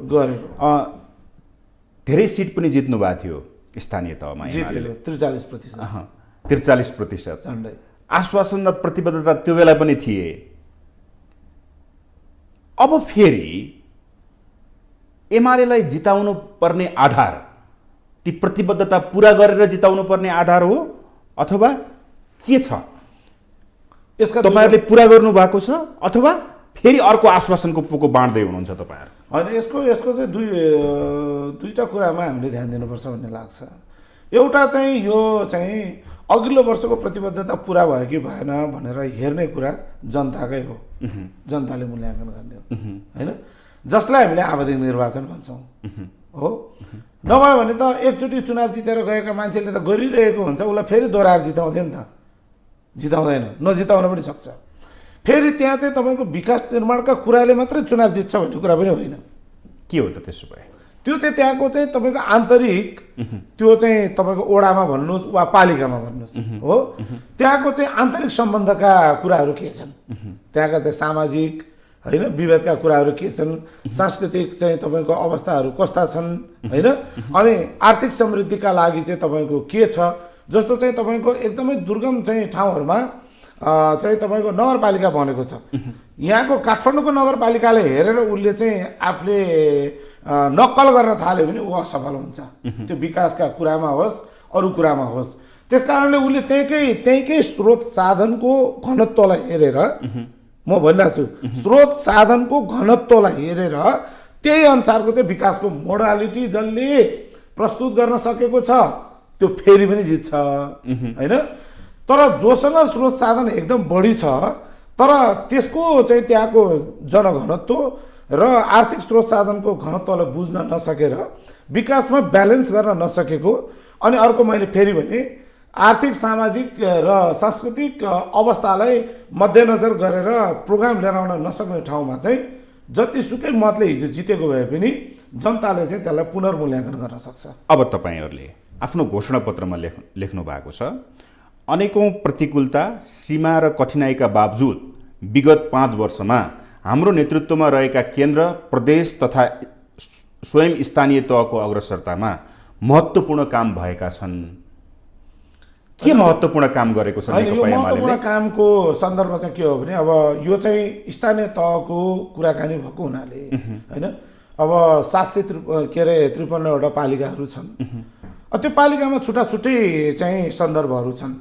धेरै सिट पनि जित्नु भएको थियो स्थानीय तहमा, 43%। 43%। झन्डै आश्वासन र प्रतिबद्धता त्यो बेला पनि थिए। अब फेरि एमालेलाई जिताउनु पर्ने आधार ती प्रतिबद्धता पुरा गरेर जिताउनु पर्ने आधार हो अथवा के छ? यसका तपाईहरुले पुरा गर्नु भएको छ अथवा फेरि अर्को आश्वासनको पोको बाँड्दै हुनुहुन्छ तपाईहरु? होइन, यसको चाहिँ दुईटा कुरामा हामीले ध्यान दिनुपर्छ भन्ने लाग्छ। एउटा चाहिँ यो चाहिँ अघिल्लो वर्षको प्रतिबद्धता पुरा भयो कि भएन भनेर हेर्ने कुरा जनताकै हो, जनताले मूल्याङ्कन गर्ने हो होइन, जसलाई हामीले आवधिक निर्वाचन भन्छौँ हो। नभए भने त एकचोटि चुनाव जितेर गएका मान्छेले त गरिरहेको हुन्छ, उसलाई फेरि दोहोऱ्याएर जिताउँदैन त, जिताउँदैन, नजिताउन पनि सक्छ। फेरि त्यहाँ चाहिँ तपाईँको विकास निर्माणका कुराले मात्रै चुनाव जित्छ भन्ने कुरा पनि होइन। के हो त त्यसो भए? त्यो चाहिँ त्यहाँको चाहिँ तपाईँको आन्तरिक त्यो चाहिँ तपाईँको ओडामा भन्नुहोस् वा पालिकामा भन्नुहोस् हो, त्यहाँको चाहिँ आन्तरिक सम्बन्धका कुराहरू के छन्, त्यहाँका चाहिँ सामाजिक होइन विभेदका कुराहरू के छन्, सांस्कृतिक चाहिँ तपाईँको अवस्थाहरू कस्ता छन् होइन, अनि आर्थिक समृद्धिका लागि चाहिँ तपाईँको के छ, जस्तो चाहिँ तपाईँको एकदमै दुर्गम चाहिँ ठाउँहरूमा चाहिँ तपाईँको नगरपालिका बनेको छ। यहाँको काठमाडौँको नगरपालिकाले हेरेर उसले चाहिँ आफूले नक्कल गर्न थाल्यो भने ऊ असफल हुन्छ, त्यो विकासका कुरामा होस् अरू कुरामा होस्। त्यस कारणले उसले त्यहीँकै स्रोत साधनको घनत्वलाई हेरेर, म भनिरहेको छु, स्रोत साधनको घनत्वलाई हेरेर त्यही अनुसारको चाहिँ विकासको मोडालिटी जसले प्रस्तुत गर्न सकेको छ त्यो फेरि पनि जित्छ होइन। तर जोसँग स्रोत साधन एकदम बढी छ तर त्यसको चाहिँ त्यहाँको जनघनत्व र आर्थिक स्रोत साधनको घनत्वलाई बुझ्न नसकेर विकासमा ब्यालेन्स गर्न नसकेको, अनि अर्को मैले फेरि भने आर्थिक सामाजिक र सांस्कृतिक अवस्थालाई मध्यनजर गरेर प्रोग्राम लिएर आउन नसक्ने ठाउँमा चाहिँ जतिसुकै मतले हिजो जितेको भए पनि जनताले चाहिँ त्यसलाई पुनर्मूल्याङ्कन गर्न सक्छ। अब तपाईँहरूले आफ्नो घोषणापत्रमा लेख्नु भएको छ, अनेकौं प्रतिकूलता, सीमा र कठिनाइका बावजुद विगत 5 वर्षमा हाम्रो नेतृत्वमा रहेका केन्द्र, प्रदेश तथा स्वयं स्थानीय तहको अग्रसरतामा महत्त्वपूर्ण काम भएका छन्। के महत्त्वपूर्ण काम गरेको छ यो महत्त्वपूर्ण कामको सन्दर्भ चाहिँ के हो भने अब यो चाहिँ स्थानीय तहको कुराकानी भएको हुनाले होइन, अब 753वटा पालिकाहरू छन्, त्यो पालिकामा छुट्टा छुट्टै चाहिँ सन्दर्भहरू छन्,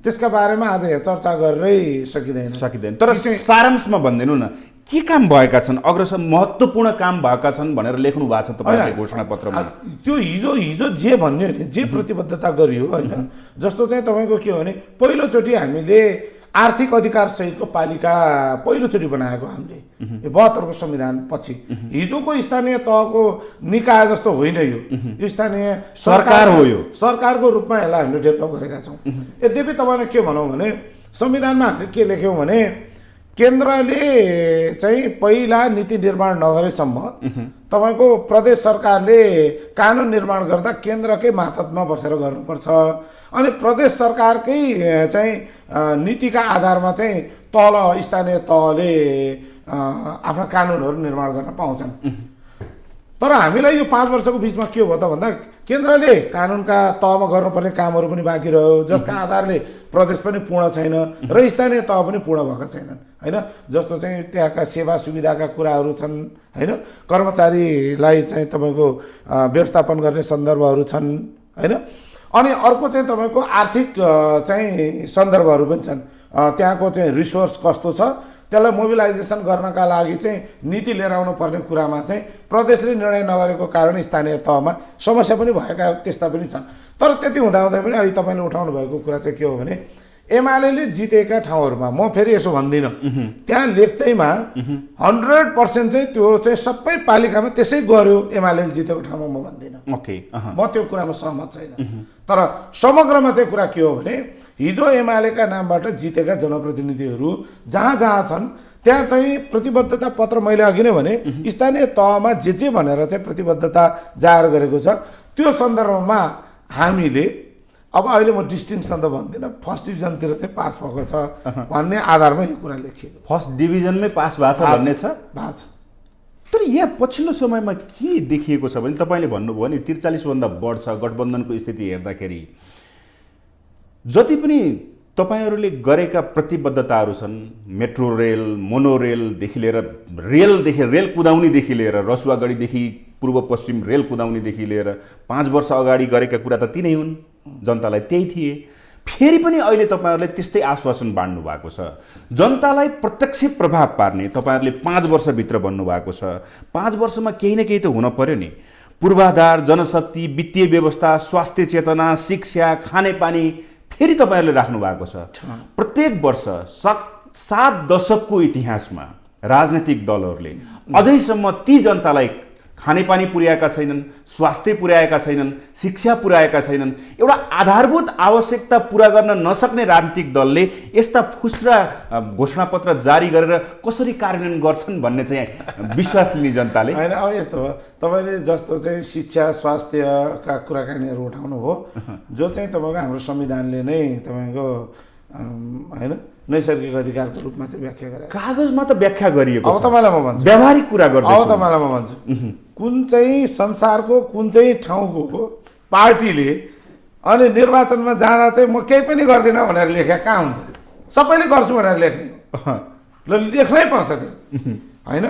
त्यसका बारेमा आज यहाँ चर्चा गरेरै सकिँदैन। तर सारांशमा भनिदिनु न, के काम भएका छन्, अग्रसर महत्त्वपूर्ण काम भएका छन् भनेर लेख्नु भएको छ तपाईँको घोषणापत्रमा? त्यो हिजो जे भन्यो भने जे प्रतिबद्धता गरियो होइन, जस्तो चाहिँ तपाईँको के हो भने पहिलोचोटि हामीले आर्थिक अधिकार सहितको पालिका पहिलोचोटि बनाएको हामीले 72को संविधान पछि। हिजोको स्थानीय तहको निकाय जस्तो होइन यो स्थानीय सरकार हो, यो सरकारको रूपमा यसलाई हामीले डेभलप गरेका छौँ। यद्यपि तपाईँलाई के भनौँ भने संविधानमा हामीले के लेख्यौँ भने केन्द्रले चाहिँ पहिला नीति निर्माण नगरेसम्म तपाईँको प्रदेश सरकारले कानुन निर्माण गर्दा केन्द्रकै मातहतमा बसेर गर्नुपर्छ, अनि प्रदेश सरकारकै चाहिँ नीतिका आधारमा चाहिँ तल स्थानीय तहले आफ्ना कानुनहरू निर्माण गर्न पाउँछन्। तर हामीलाई यो 5 वर्षको बिचमा के भयो त भन्दा केन्द्रले कानुनका तहमा गर्नुपर्ने कामहरू पनि बाँकी रह्यो, जसका आधारले प्रदेश पनि पूर्ण छैन र स्थानीय तह पनि पूर्ण भएका छैनन् होइन। जस्तो चाहिँ त्यहाँका सेवा सुविधाका कुराहरू छन् होइन, कर्मचारीलाई चाहिँ तपाईँको व्यवस्थापन गर्ने सन्दर्भहरू छन् होइन, अनि अर्को चाहिँ तपाईँको आर्थिक चाहिँ सन्दर्भहरू पनि छन्, त्यहाँको चाहिँ रिसोर्स कस्तो छ त्यसलाई मोबिलाइजेसन गर्नका लागि चाहिँ नीति लिएर आउनु पर्ने कुरामा चाहिँ प्रदेशले निर्णय नगरेको कारण स्थानीय तहमा समस्या पनि भएका त्यस्ता पनि छन्। तर त्यति हुँदाहुँदै पनि अहिले तपाईँले उठाउनु भएको कुरा चाहिँ के हो भने एमाले जितेका ठाउँहरूमा म फेरि यसो भन्दिनँ, त्यहाँ लेख्दैमा 100% चाहिँ त्यो चाहिँ सबै पालिकामा त्यसै गर्यो एमाले जितेको ठाउँमा म भन्दिनँ, म त्यो कुरामा सहमत छैन। तर समग्रमा चाहिँ कुरा के हो भने हिजो एमालेका नामबाट जितेका जनप्रतिनिधिहरू जहाँ जहाँ छन् त्यहाँ चाहिँ प्रतिबद्धता पत्र मैले अघि नै भने स्थानीय तहमा जे भनेर चाहिँ प्रतिबद्धता जाहेर गरेको छ त्यो सन्दर्भमा हामीले अब अहिले म डिस्टिङसन त भन्दिनँ, फर्स्ट डिभिजनतिर चाहिँ पास भएको छ भन्ने आधारमा यो कुरा लेखिएको। फर्स्ट डिभिजनमै पास भएको छ भन्ने छ। तर यहाँ पछिल्लो समयमा के देखिएको छ भने तपाईँले भन्नुभयो नि 43 भन्दा बढ्छ गठबन्धनको स्थिति हेर्दाखेरि जति पनि तपाईहरूले गरेका प्रतिबद्धताहरू छन्, मेट्रो रेल, मोनोरेलदेखि लिएर रेल कुदाउनेदेखि लिएर रसुवागढीदेखि पूर्व पश्चिम रेल कुदाउनेदेखि लिएर 5 वर्ष अगाडि गरेका कुरा त ती नै हुन्, जनतालाई त्यही थिए। फेरि पनि अहिले तपाईँहरूले त्यस्तै आश्वासन बाँड्नु भएको छ। जनतालाई प्रत्यक्ष प्रभाव पार्ने तपाईँहरूले 5 वर्षभित्र भन्नुभएको छ। 5 वर्षमा केही न केही त हुन पर्यो नि। पूर्वाधार, जनशक्ति, वित्तीय व्यवस्था, स्वास्थ्य चेतना, शिक्षा, खानेपानी फेरि तपाईँहरूले राख्नु भएको छ। प्रत्येक वर्ष 7 दशकको इतिहासमा राजनीतिक दलहरूले अझैसम्म ती जनतालाई खानेपानी पुर्याएका छैनन्, स्वास्थ्य पुर्याएका छैनन्, शिक्षा पुर्याएका छैनन्। एउटा आधारभूत आवश्यकता पुरा गर्न नसक्ने राजनीतिक दलले यस्ता फुस्रा घोषणापत्र जारी गरेर कसरी कार्यान्वयन गर्छन् भन्ने चाहिँ विश्वास लिने जनताले। होइन, अब यस्तो हो, तपाईँले जस्तो चाहिँ शिक्षा स्वास्थ्यका कुराकानीहरू उठाउनु हो, जो चाहिँ तपाईँको हाम्रो संविधानले नै तपाईँको होइन नैसर्गिक अधिकारको रूपमा चाहिँ व्याख्या गरेको छ। कागजमा त व्याख्या गरिएको छ। अब तपाईँलाई म भन्छु, व्यावहारिक कुरा गर्दैछु। अब तपाईँलाई म भन्छु, कुन चाहिँ संसारको कुन चाहिँ ठाउँको पार्टीले अनि निर्वाचनमा जाँदा चाहिँ म केही पनि गर्दिनँ भनेर लेख्या कहाँ हुन्छ? सबैले गर्छु भनेर लेख्ने ल, लेख्नै पर्छ त्यो होइन।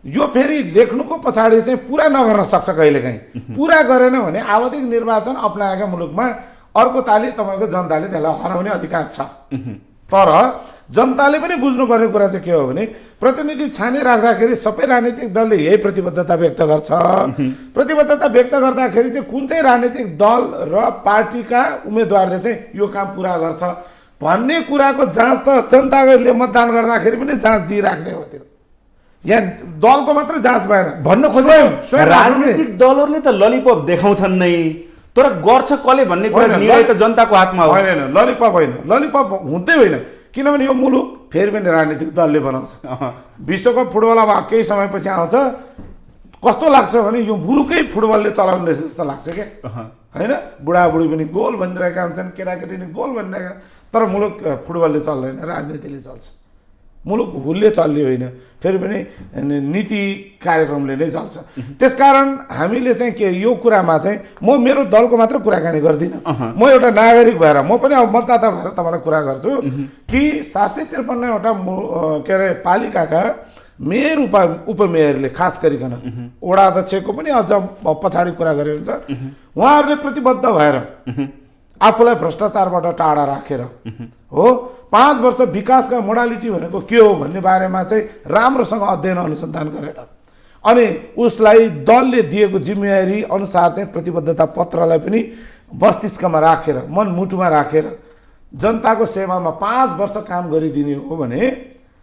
यो फेरि लेख्नुको पछाडि चाहिँ पुरा नगर्न सक्छ कहिलेकाहीँ। पुरा गरेन भने आवधिक निर्वाचन अप्नाएका मुलुकमा अर्को ताली तपाईँको जनताले त्यसलाई हराउने अधिकार छ। तर जनताले पनि बुझ्नुपर्ने कुरा चाहिँ के हो भने प्रतिनिधि छानी राख्दाखेरि सबै राजनीतिक दलले यही प्रतिबद्धता व्यक्त गर्छ। प्रतिबद्धता व्यक्त गर्दाखेरि चाहिँ कुन चाहिँ राजनीतिक दल र पार्टीका उम्मेदवारले चाहिँ यो काम पुरा गर्छ भन्ने कुराको जाँच त जनताले मतदान गर्दाखेरि पनि जाँच दिइराख्ने हो। त्यो यहाँ दलको मात्र जाँच भएन भन्न खोजेको। राजनीतिक दलहरूले त ललिपप देखाउँछन् नै, तर गर्छ कसले भन्ने कुरा निर्णय त जनताको हातमा हो। होइन, ललिपप होइन, ललिपप हुँदै होइन। किनभने यो मुलुक फेरि पनि राजनीतिक दलले बनाउँछ। विश्वकप फुटबल अब केही समयपछि आउँछ, कस्तो लाग्छ भने यो मुलुकै फुटबलले चलाउने जस्तो लाग्छ क्या होइन। बुढाबुढी पनि गोल भनिरहेका हुन्छन्, केटाकेटी पनि गोल भनिरहेका, तर मुलुक फुटबलले चल्दैन, राजनीतिले चल्छ। मुलुक हुलले चल्ने होइन, फेरि पनि नीति कार्यक्रमले नै चल्छ। त्यसकारण हामीले चाहिँ के यो कुरामा चाहिँ म मेरो दलको मात्र कुराकानी गर्दिनँ। म एउटा नागरिक भएर म पनि अब मतदाता भएर तपाईँलाई कुरा गर्छु कि 753वटा के अरे पालिकाका मेयर उपमेयरले खास गरिकन वडा अध्यक्षको पनि अझ पछाडि कुरा गरे हुन्छ, उहाँहरूले प्रतिबद्ध भएर आफूलाई भ्रष्टाचारबाट टाढा राखेर हो 5 वर्ष विकासका मोडालिटी भनेको के हो भन्ने बारेमा चाहिँ राम्रोसँग अध्ययन अनुसन्धान गरेर अनि उसलाई दलले दिएको जिम्मेवारी अनुसार चाहिँ प्रतिबद्धता पत्रलाई पनि मस्तिष्कमा राखेर मनमुटुमा राखेर जनताको सेवामा 5 वर्ष काम गरिदिने हो भने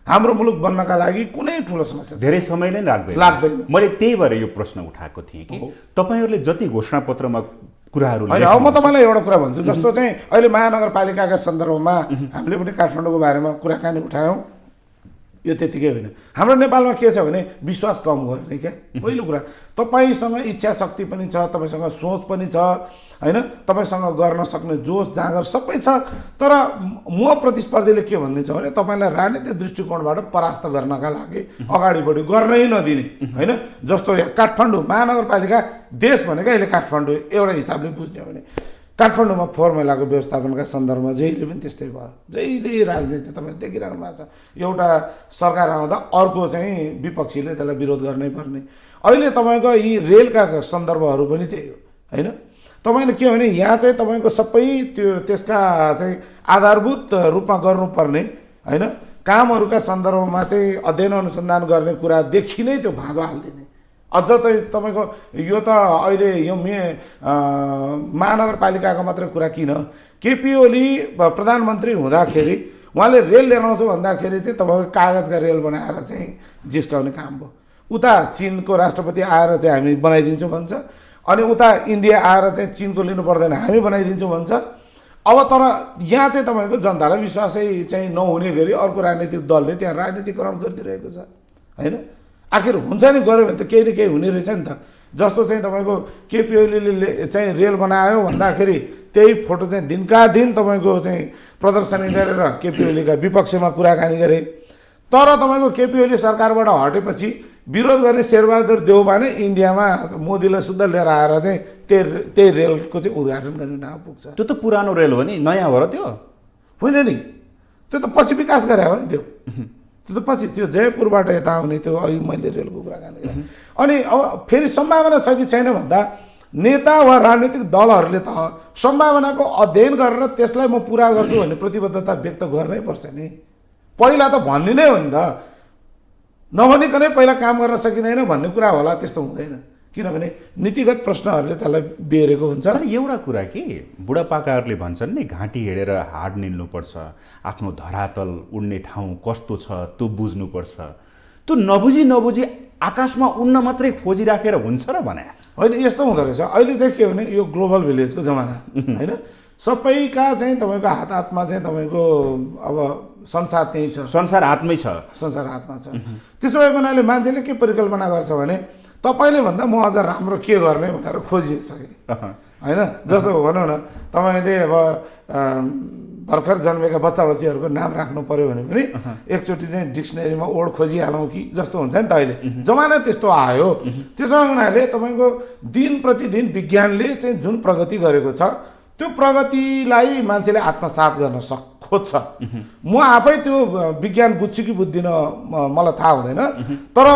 हाम्रो मुलुक बन्नका लागि कुनै ठुलो समस्या धेरै समय नै लाग्दैन। मैले त्यही भएर यो प्रश्न उठाएको थिएँ कि तपाईहरूले जति घोषणापत्रमा कुराहरू होइन। अब म तपाईँलाई एउटा कुरा भन्छु, जस्तो चाहिँ अहिले महानगरपालिकाका सन्दर्भमा हामीले पनि काठमाडौँको बारेमा कुराकानी उठायौँ, यो त्यतिकै होइन। हाम्रो नेपालमा के छ भने विश्वास कम गर्ने क्या। पहिलो कुरा तपाईँसँग इच्छा शक्ति पनि छ, तपाईँसँग सोच पनि छ होइन, तपाईँसँग गर्न सक्ने जोस जाँगर सबै छ, तर म प्रतिस्पर्धीले के भनिदिन्छ भने तपाईँलाई राजनीतिक दृष्टिकोणबाट परास्त गर्नका लागि अगाडि बढी गर्नै नदिने होइन। जस्तो यहाँ काठमाडौँ महानगरपालिका देश भनेको अहिले काठमाडौँ एउटा हिसाबले बुझ्ने हो भने काठमाडौँमा फोहोर मैलाको व्यवस्थापनका सन्दर्भमा जहिले पनि त्यस्तै भयो। जहिले राजनीति तपाईँले देखिरहनु भएको छ, एउटा सरकार आउँदा अर्को चाहिँ विपक्षीले त्यसलाई विरोध गर्नै पर्ने। अहिले तपाईँको यी रेलका सन्दर्भहरू पनि त्यही हो होइन। तपाईँले के भने यहाँ चाहिँ तपाईँको सबै त्यो त्यसका चाहिँ आधारभूत रूपमा गर्नुपर्ने होइन कामहरूका सन्दर्भमा चाहिँ अध्ययन अनुसन्धान गर्ने कुरादेखि नै त्यो भाँजो हालिदिने। अझ त तपाईँको यो त अहिले यो महानगरपालिकाको मात्रै कुरा किन, केपी ओली प्रधानमन्त्री हुँदाखेरि उहाँले रेल लिएर आउँछु भन्दाखेरि चाहिँ तपाईँको कागजका रेल बनाएर चाहिँ जिस्काउने काम भयो। उता चिनको राष्ट्रपति आएर चाहिँ हामी बनाइदिन्छौँ भन्छ, अनि उता इन्डिया आएर चाहिँ चिनको लिनु पर्दैन हामी बनाइदिन्छौँ भन्छ। अब तर यहाँ चाहिँ तपाईँको जनतालाई विश्वासै चाहिँ नहुने गरी अर्को राजनीतिक दलले त्यहाँ राजनीतिकरण गरिदिरहेको छ होइन। आखिर हुन्छ नि, गऱ्यो भने त केही न केही हुने रहेछ नि त। जस्तो चाहिँ तपाईँको केपी ओलीले चाहिँ रेल बनायो भन्दाखेरि त्यही फोटो चाहिँ दिनका दिन तपाईँको चाहिँ प्रदर्शनी गरेर केपी ओलीका विपक्षमा कुराकानी गरे। तर तपाईँको केपी ओली सरकारबाट हटेपछि विरोध गर्ने शेरबहादुर देउबा नै इन्डियामा मोदीलाई शुद्ध लिएर आएर चाहिँ त्यही रेलको चाहिँ उद्घाटन गर्ने ठाउँ पुग्छ। त्यो त पुरानो रेल हो नि, नयाँ हो र त्यो होइन नि, त्यो त पछि विकास गरे हो नि त्यो त पछि त्यो जयपुरबाट यता आउने त्यो अघि मैले रेलको कुराकानी गरेँ। अनि अब फेरि सम्भावना छ कि छैन भन्दा नेता वा राजनीतिक दलहरूले त सम्भावनाको अध्ययन गरेर त्यसलाई म पुरा गर्छु भन्ने प्रतिबद्धता व्यक्त गर्नै पर्छ नि। पहिला त भन्ने नै हो नि त, नभनिकनै पहिला काम गर्न सकिँदैन भन्ने कुरा होला, त्यस्तो हुँदैन। किनभने नीतिगत प्रश्नहरूले त्यसलाई बेरेको हुन्छ। तर एउटा कुरा कि बुढापाकाहरूले भन्छन् नि घाँटी हिँडेर हाड निल्नुपर्छ, आफ्नो धरातल उड्ने ठाउँ कस्तो छ त्यो बुझ्नुपर्छ। त्यो नबुझी आकाशमा उड्न मात्रै खोजिराखेर हुन्छ र भने होइन, यस्तो हुँदो रहेछ। अहिले चाहिँ के हो भने यो ग्लोबल भिलेजको जमाना होइन, सबैका चाहिँ तपाईँको हात हातमा चाहिँ तपाईँको अब संसार त्यही छ, संसार हातमै छ, संसार हातमा छ। त्यसो भएको हुनाले मान्छेले के परिकल्पना गर्छ भने तपाईँले भन्दा म अझ राम्रो के गर्ने भनेर खोजिसकेँ होइन। जस्तो भनौँ न, तपाईँले अब भर्खर जन्मेका बच्चा बच्चीहरूको नाम राख्नु पर्यो भने पनि एकचोटि चाहिँ डिक्सनेरीमा ओड खोजिहालौँ कि जस्तो हुन्छ नि त। अहिले जमाना त्यस्तो आयो। त्यसो हुनाले तपाईँको दिन प्रतिदिन विज्ञानले चाहिँ जुन प्रगति गरेको छ त्यो प्रगतिलाई मान्छेले आत्मसात गर्न खोज्छ। म आफै त्यो विज्ञान बुझ्छु कि बुझ्दिनँ मलाई थाहा हुँदैन, तर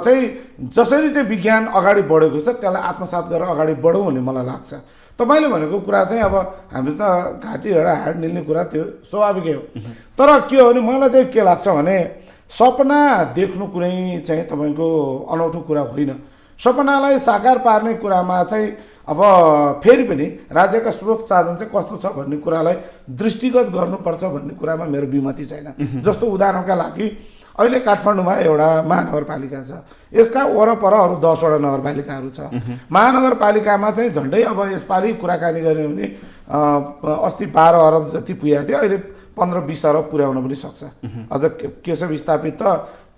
चाहिँ जसरी चाहिँ विज्ञान अगाडि बढेको छ त्यसलाई आत्मसात गरेर अगाडि बढौँ भन्ने मलाई लाग्छ। तपाईँले भनेको कुरा चाहिँ अब हामी त घाँटी एउटा हाड निल्ने कुरा त्यो स्वाभाविकै हो। तर के हो भने मलाई चाहिँ के लाग्छ भने सपना देख्नु कुनै चाहिँ तपाईँको अनौठो कुरा होइन। सपनालाई साकार पार्ने कुरामा चाहिँ अब फेरि पनि राज्यका स्रोत साधन चाहिँ कस्तो छ भन्ने कुरालाई दृष्टिगत गर्नुपर्छ भन्ने कुरामा मेरो विमति छैन। जस्तो उदाहरणका लागि अहिले काठमाडौँमा एउटा महानगरपालिका छ, यसका वरपर अरू 10वटा नगरपालिकाहरू छ। महानगरपालिकामा चाहिँ झन्डै अब यसपालि कुराकानी गऱ्यो भने अस्ति 12 अरब जति पुगेको थियो, अहिले 15-20 अरब पुर्याउन पनि सक्छ। अझ केशव स्थापित त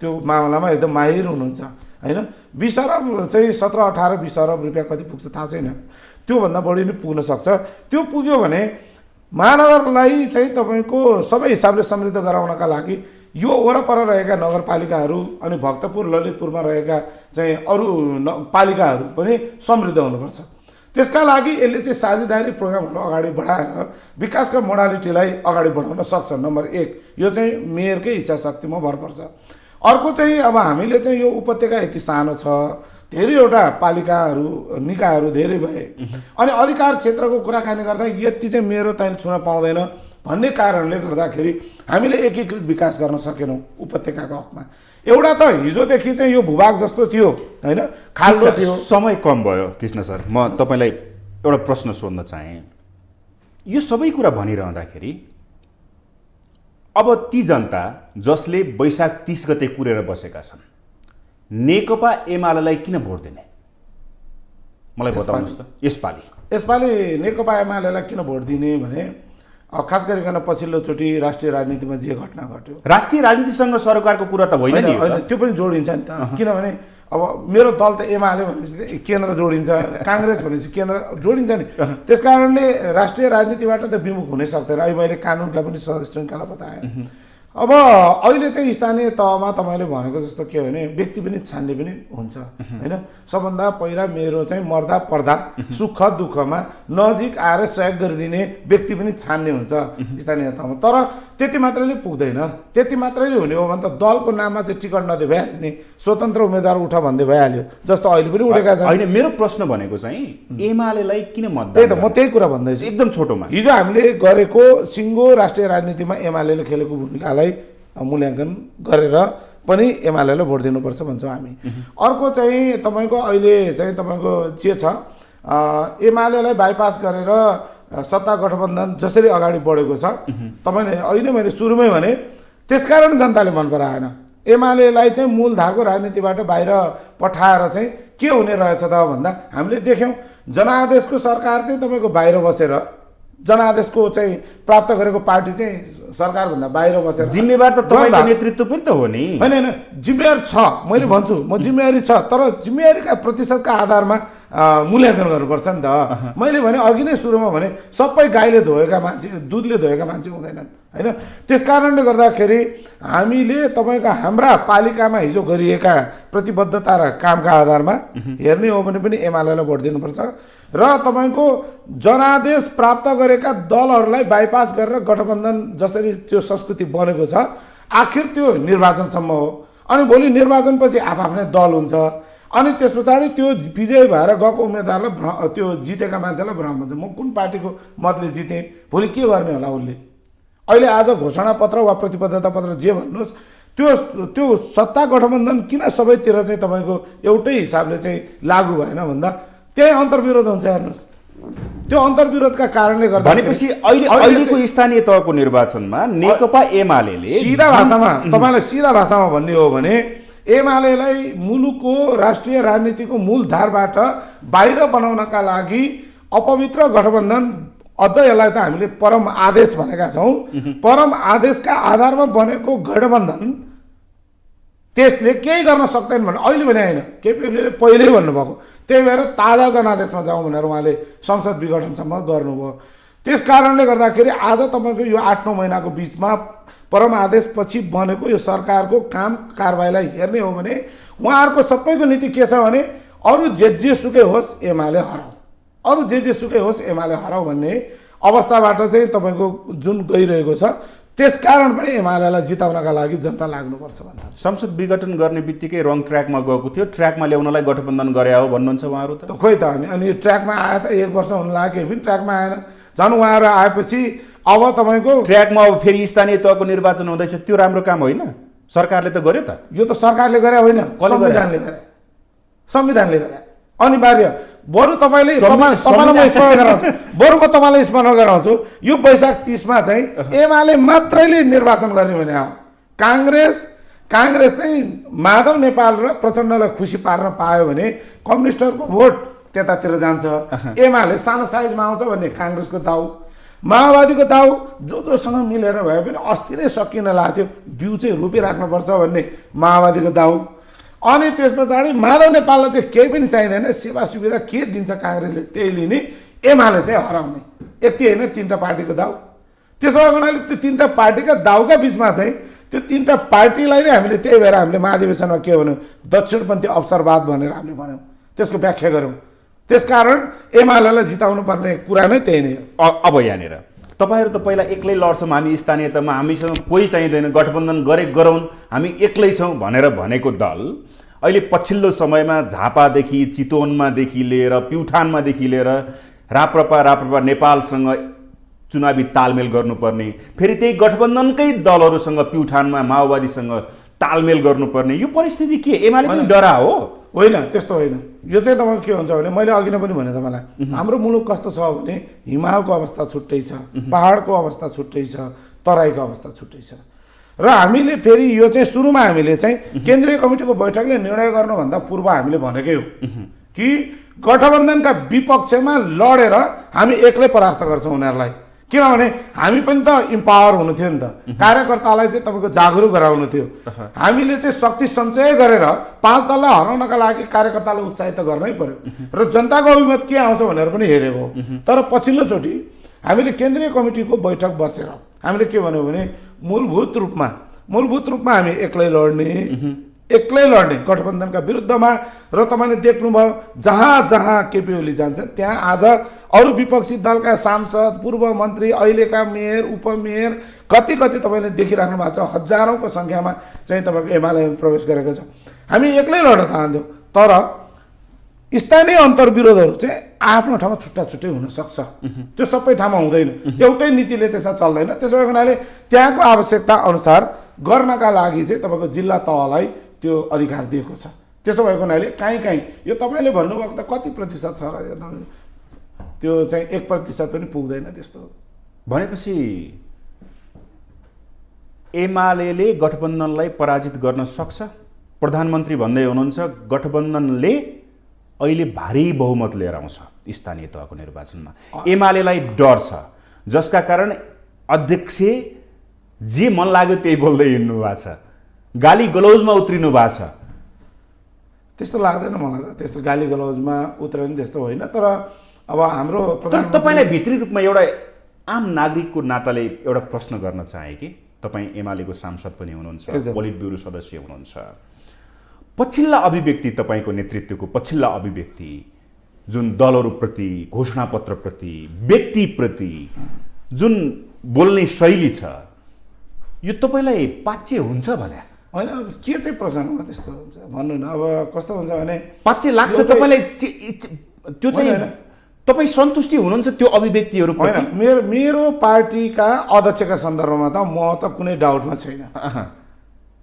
त्यो मामलामा एकदम माहिर हुनुहुन्छ होइन। 20 अरब चाहिँ 17-18-20 अरब रुपियाँ कति पुग्छ थाहा छैन, त्योभन्दा बढी नै पुग्न सक्छ। त्यो पुग्यो भने महानगरलाई चाहिँ तपाईँको सबै हिसाबले समृद्ध गराउनका लागि यो वरपर रहेका नगरपालिकाहरू अनि भक्तपुर ललितपुरमा रहेका चाहिँ अरू पालिकाहरू पनि समृद्ध हुनुपर्छ। त्यसका लागि यसले चाहिँ साझेदारी प्रोग्रामहरू अगाडि बढाएर विकासका मोडालिटीलाई अगाडि बढाउन सक्छ। नम्बर 1 यो चाहिँ मेयरकै इच्छा शक्तिमा भर पर्छ। अर्को चाहिँ अब हामीले चाहिँ यो उपत्यका यति सानो छ, धेरैवटा पालिकाहरू निकायहरू धेरै भए अनि अधिकार क्षेत्रको कुराकानी गर्दा यति चाहिँ मेरो तैँले छुन पाउँदैन भन्ने कारणले गर्दाखेरि हामीले एकीकृत विकास गर्न सकेनौँ उपत्यकाको हकमा। एउटा त हिजोदेखि चाहिँ यो भूभाग जस्तो थियो होइन, खाल्डो थियो। समय कम भयो कृष्ण सर, म तपाईँलाई एउटा प्रश्न सोध्न चाहेँ। यो सबै कुरा भनिरहँदाखेरि अब ती जनता जसले वैशाख 30 गते कुरेर बसेका छन्, नेकपा एमालेलाई किन भोट दिने मलाई बताउनुहोस् त। यसपालि नेकपा एमालेलाई किन भोट दिने भने खास गरिकन पछिल्लोचोटि राष्ट्रिय राजनीतिमा जे घटना घट्यो, राष्ट्रिय राजनीतिसँग सरकारको कुरा त होइन नि, त्यो पनि जोडिन्छ नि त। किनभने अब मेरो दल त एमाले भनेपछि केन्द्र जोडिन्छ, काङ्ग्रेस भनेपछि केन्द्र जोडिन्छ नि। त्यस कारणले राष्ट्रिय राजनीतिबाट त विमुख हुनै सक्दैन। अहिले मैले कानुनका पनि श्रृङ्खला बताएँ। अब अहिले चाहिँ स्थानीय तहमा तपाईँले भनेको जस्तो के हो भने व्यक्ति पनि छान्ने पनि हुन्छ होइन। सबभन्दा पहिला मेरो चाहिँ मर्दा पर्दा सुख दुःखमा नजिक आएर सहयोग गरिदिने व्यक्ति पनि छान्ने हुन्छ स्थानीय तहमा। तर त्यति मात्रैले पुग्दैन, त्यति मात्रैले हुने हो भने त दलको नाममा चाहिँ टिकट नदिए भइहाल्यो नि, स्वतन्त्र उम्मेदवार उठ भन्दै भइहाल्यो, जस्तो अहिले पनि उठेका छन्। होइन, मेरो प्रश्न भनेको चाहिँ एमालेलाई किन मतदान? त्यही त म त्यही कुरा भन्दैछु एकदम छोटोमा। हिजो हामीले गरेको सिङ्गो राष्ट्रिय राजनीतिमा एमालेले खेलेको भूमिकालाई मूल्याङ्कन गरेर पनि एमालेलाई भोट दिनुपर्छ भन्छौँ हामी। अर्को चाहिँ तपाईँको अहिले चाहिँ तपाईँको जे छ एमालेलाई बाइपास गरेर सत्ता गठबन्धन जसरी अगाडि बढेको छ, तपाईँले अहिले मैले सुरुमै भने त्यसकारण जनताले मन पराएन। एमालेलाई चाहिँ मूलधारको राजनीतिबाट बाहिर पठाएर चाहिँ के हुने रहेछ त भन्दा हामीले देख्यौँ जनादेशको सरकार चाहिँ तपाईँको बाहिर बसेर, जनादेशको चाहिँ प्राप्त गरेको पार्टी चाहिँ सरकारभन्दा बाहिर बसेर, जिम्मेवार त तपाईँको नेतृत्व पनि त हो नि। होइन, जिम्मेवारी छ, मैले भन्छु म जिम्मेवारी छ, तर जिम्मेवारीका प्रतिशतका आधारमा मूल्याङ्कन गर्नुपर्छ नि त। मैले भने अघि नै सुरुमा भने सबै गाईले धोएका मान्छे दुधले धोएका मान्छे हुँदैनन् होइन। त्यस कारणले गर्दाखेरि हामीले तपाईँको हाम्रा पालिकामा हिजो गरिएका प्रतिबद्धता र कामका आधारमा हेर्ने हो भने पनि एमालेलाई भोट दिनुपर्छ र तपाईँको जनादेश प्राप्त गरेका दलहरूलाई बाइपास गरेर गठबन्धन जसरी त्यो संस्कृति बनेको छ आखिर त्यो निर्वाचनसम्म हो। अनि भोलि निर्वाचनपछि आफ्नै दल हुन्छ अनि त्यस पछाडि त्यो विजय भएर गएको उम्मेदवारलाई त्यो जितेका मान्छेलाई भ्रम हुन्छ म कुन पार्टीको मतले जितेँ, भोलि के गर्ने होला उसले। अहिले आज घोषणापत्र वा प्रतिबद्धता पत्र जे भन्नुहोस् त्यो त्यो सत्ता गठबन्धन किन सबैतिर चाहिँ तपाईँको एउटै हिसाबले चाहिँ लागू भएन भन्दा त्यही अन्तर्विरोध हुन्छ। हेर्नुहोस् त्यो अन्तर्विरोधका कारणले गर्दा भनेपछि अहिलेको स्थानीय तहको निर्वाचनमा नेकपा एमाले सिधा भाषामा तपाईँलाई सिधा भाषामा भन्ने हो भने एमालेलाई मुलुकको राष्ट्रिय राजनीतिको मूलधारबाट बाहिर बनाउनका लागि अपवित्र गठबन्धन, अझ यसलाई त हामीले परम आदेश भनेका छौँ, परम आदेशका आधारमा बनेको गठबन्धन त्यसले केही गर्न सक्दैन भने अहिले भने होइन, केपीले पहिल्यै भन्नुभएको। त्यही भएर ताजा जनादेशमा जाउँ भनेर उहाँले संसद विघटनसम्म गर्नुभयो। त्यस कारणले गर्दाखेरि आज तपाईँको यो 8-9 महिनाको बिचमा परम आदेशपछि बनेको यो सरकारको काम कारबाहीलाई हेर्ने हो भने उहाँहरूको सबैको नीति के छ भने अरू जे सुकै होस् एमाले हराऊ, अरू जे सुकै होस् एमाले हराऊ भन्ने अवस्थाबाट चाहिँ तपाईँको जुन गइरहेको छ। त्यस कारण पनि एमालेलाई जिताउनका लागि जनता लाग्नुपर्छ भन्दा संसद विघटन गर्ने बित्तिकै रङ ट्र्याकमा गएको थियो, ट्र्याकमा ल्याउनलाई गठबन्धन गरे हो भन्नुहुन्छ उहाँहरू त। खोइ त अनि यो ट्र्याकमा आए त 1 वर्ष हुन लाग्यो पनि ट्र्याकमा आएन। झन् उहाँहरू आएपछि अब तपाईँको ट्र्याकमा अब फेरि स्थानीय तहको निर्वाचन हुँदैछ, त्यो राम्रो काम होइन? सरकारले त गर्यो त। यो त सरकारले गरे होइन, संविधानले गरे, संविधानले गरे अनिवार्य। बरु तपाईँलाई म स्मरण गराउँछु, बरु म तपाईँलाई स्मरण गराउँछु यो वैशाख 30 मा चाहिँ एमाले मात्रैले निर्वाचन गर्ने भने हो। काङ्ग्रेस चाहिँ माधव नेपाल र प्रचण्डलाई खुसी पार्न पायो भने कम्युनिस्टहरूको भोट त्यतातिर जान्छ, एमाले सानो साइजमा आउँछ भन्ने काङ्ग्रेसको दाउ, माओवादीको दाउ जोसँग मिलेर भए पनि अस्ति नै सकिन लाग्थ्यो, बिउ चाहिँ रोपिराख्नुपर्छ भन्ने माओवादीको दाउ। अनि त्यस पछाडि माधव नेपाललाई चाहिँ केही पनि चाहिँदैन, सेवा सुविधा के दिन्छ काङ्ग्रेसले त्यही लिने, एमाले चाहिँ हराउने, यति होइन 3टा पार्टीको दाउ। त्यसो भएको हुनाले त्यो 3टा पार्टीका दाउका बिचमा चाहिँ त्यो 3टा पार्टीलाई नै हामीले त्यही भएर हामीले महाधिवेशनमा के भन्यौँ दक्षिणपन्थी अवसरवाद भनेर हामीले भन्यौँ, त्यसको व्याख्या गऱ्यौँ। त्यसकारण एमालेलाई जिताउनु पर्ने कुरा नै त्यही नै हो। अब यहाँनिर तपाईँहरू त पहिला एक्लै लड्छौँ, हामी स्थानीय तहमा हामीसँग कोही चाहिँदैन, गठबन्धन गरौँ, हामी एक्लै छौँ भनेर भनेको दल अहिले पछिल्लो समयमा झापादेखि चितवनमादेखि लिएर प्युठानमादेखि लिएर राप्रपा नेपालसँग चुनावी तालमेल गर्नुपर्ने, फेरि त्यही गठबन्धनकै दलहरूसँग प्युठानमा माओवादीसँग तालमेल गर्नुपर्ने, यो परिस्थिति के एमाले पनि डरा हो? होइन, त्यस्तो होइन। यो चाहिँ तपाईँको के हुन्छ भने मैले अघि नै पनि भने तपाईँलाई हाम्रो मुलुक कस्तो छ भने हिमालको अवस्था छुट्टै छ, पहाडको अवस्था छुट्टै छ, तराईको अवस्था छुट्टै छ। र हामीले फेरि यो चाहिँ सुरुमा हामीले चाहिँ केन्द्रीय कमिटीको बैठकले निर्णय गर्नुभन्दा पूर्व हामीले भनेकै हो कि गठबन्धनका विपक्षमा लडेर हामी एक्लै परास्त गर्छौँ उनीहरूलाई। किनभने हामी पनि त इम्पावर हुनु थियो नि त, कार्यकर्तालाई चाहिँ तपाईँको जागरुक गराउनु थियो। हामीले चाहिँ शक्ति सञ्चय गरेर 5 दललाई हराउनका लागि कार्यकर्तालाई उत्साहित त गर्नै पर्यो र जनताको अभिमत के आउँछ भनेर पनि हेरेको। तर पछिल्लोचोटि हामीले केन्द्रीय कमिटीको बैठक बसेर हामीले के भन्यौँ भने मूलभूत रूपमा हामी एक्लै लड्ने गठबन्धनका विरुद्धमा। र तपाईँले देख्नुभयो जहाँ केपी ओली जान्छ त्यहाँ आज अरू विपक्षी दलका सांसद, पूर्व मन्त्री, अहिलेका मेयर, उपमेयर कति तपाईँले देखिराख्नु भएको छ, हजारौँको सङ्ख्यामा चाहिँ तपाईँको एमालेमा प्रवेश गरेको छ। हामी एक्लै लड्न चाहन्थ्यौँ, तर स्थानीय अन्तर्विरोधहरू चाहिँ आफ्नो ठाउँमा छुट्टै हुनसक्छ, त्यो सबै ठाउँमा हुँदैन, एउटै नीतिले त्यसमा चल्दैन। त्यसो भएको हुनाले त्यहाँको आवश्यकता अनुसार गर्नका लागि चाहिँ तपाईँको जिल्ला तहलाई त्यो अधिकार दिएको छ। त्यसो भएको हुनाले काहीँ यो तपाईँले भन्नुभएको त कति प्रतिशत छ र त्यो चाहिँ 1% पनि पुग्दैन त्यस्तो। भनेपछि एमाले गठबन्धनलाई पराजित गर्न सक्छ? प्रधानमन्त्री भन्दै हुनुहुन्छ गठबन्धनले अहिले भारी बहुमत लिएर आउँछ स्थानीय तहको निर्वाचनमा, एमालेलाई डर छ, जसका कारण अध्यक्ष जे मन लाग्यो त्यही बोल्दै हिँड्नु भएको छ, गाली गलौजमा उत्रिनु भएको छ। त्यस्तो लाग्दैन मलाई त, त्यस्तो गाली गलौजमा उत्रे नि त्यस्तो होइन। तर अब हाम्रो तर तपाईँलाई भित्री रूपमा एउटा आम नागरिकको नाताले एउटा प्रश्न गर्न चाहे कि तपाईँ एमालेको सांसद पनि हुनुहुन्छ, पोलिट ब्युरो सदस्य हुनुहुन्छ, पछिल्ला अभिव्यक्ति तपाईँको नेतृत्वको पछिल्ला अभिव्यक्ति जुन दलहरूप्रति, घोषणापत्रप्रति, व्यक्तिप्रति जुन बोल्ने शैली छ, यो तपाईँलाई पाच्य हुन्छ भने? होइन, अब के चाहिँ प्रसङ्गमा त्यस्तो हुन्छ भन्नु न। अब कस्तो हुन्छ भने पाच्य लाग्छ तपाईँलाई, त्यो चाहिँ तपाईँ सन्तुष्टि हुनुहुन्छ त्यो अभिव्यक्तिहरू? होइन, मेरो पार्टीका अध्यक्षका सन्दर्भमा त म त कुनै डाउटमा छैन।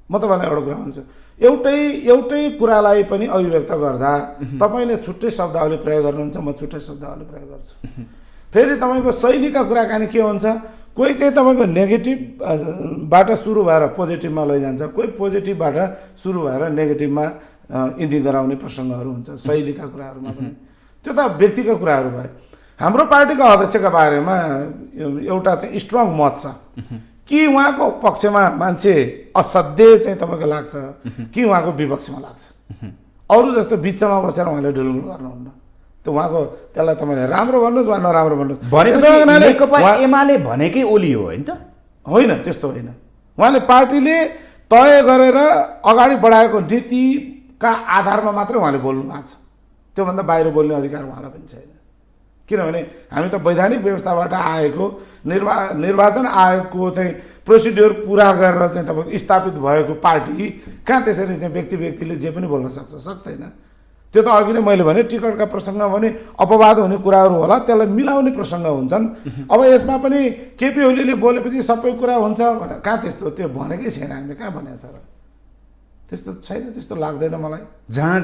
म तपाईँलाई एउटा कुरा भन्छु, एउटै कुरालाई पनि अभिव्यक्त गर्दा तपाईँले छुट्टै शब्दावली प्रयोग गर्नुहुन्छ, म छुट्टै शब्दावली प्रयोग गर्छु। फेरि तपाईँको शैलीका कुराकानी के हुन्छ, कोही चाहिँ तपाईँको नेगेटिभबाट सुरु भएर पोजिटिभमा लैजान्छ, कोही पोजिटिभबाट सुरु भएर नेगेटिभमा इन्डिङ गराउने प्रसङ्गहरू हुन्छ शैलीका कुराहरूमा पनि। त्यो त व्यक्तिगत कुराहरू भयो। हाम्रो पार्टीको अध्यक्षका बारेमा एउटा चाहिँ स्ट्रङ मत छ कि उहाँको पक्षमा मान्छे असाध्यै चाहिँ तपाईँको लाग्छ कि उहाँको विपक्षमा लाग्छ। अरू जस्तो बिचमा बसेर उहाँले ढुलमुल गर्नुहुन्न। त उहाँको त्यसलाई तपाईँले राम्रो भन्नुहोस् वा नराम्रो भन्नुहोस्, एमाले भनेकै ओली हो होइन त? होइन, त्यस्तो होइन। उहाँले पार्टीले तय गरेर अगाडि बढाएको नीतिका आधारमा मात्रै उहाँले बोल्नु भएको छ, त्योभन्दा बाहिर बोल्ने अधिकार उहाँलाई पनि छैन। किनभने हामी त वैधानिक व्यवस्थाबाट आएको निर्वाचन आयोगको चाहिँ प्रोसिड्योर पुरा गरेर चाहिँ तपाईँको स्थापित भएको पार्टी कहाँ त्यसरी चाहिँ व्यक्तिले जे पनि बोल्न सक्दैन। त्यो त अघि नै मैले भने टिकटका प्रसङ्ग भने अपवाद हुने कुराहरू होला, त्यसलाई मिलाउने प्रसङ्ग हुन्छन्। अब यसमा पनि केपी ओलीले बोलेपछि सबै कुरा हुन्छ भने कहाँ त्यस्तो, त्यो भनेकै छैन, हामीले कहाँ भनेको छ र? त्यस्तो छैन, त्यस्तो लाग्दैन मलाई। जहाँ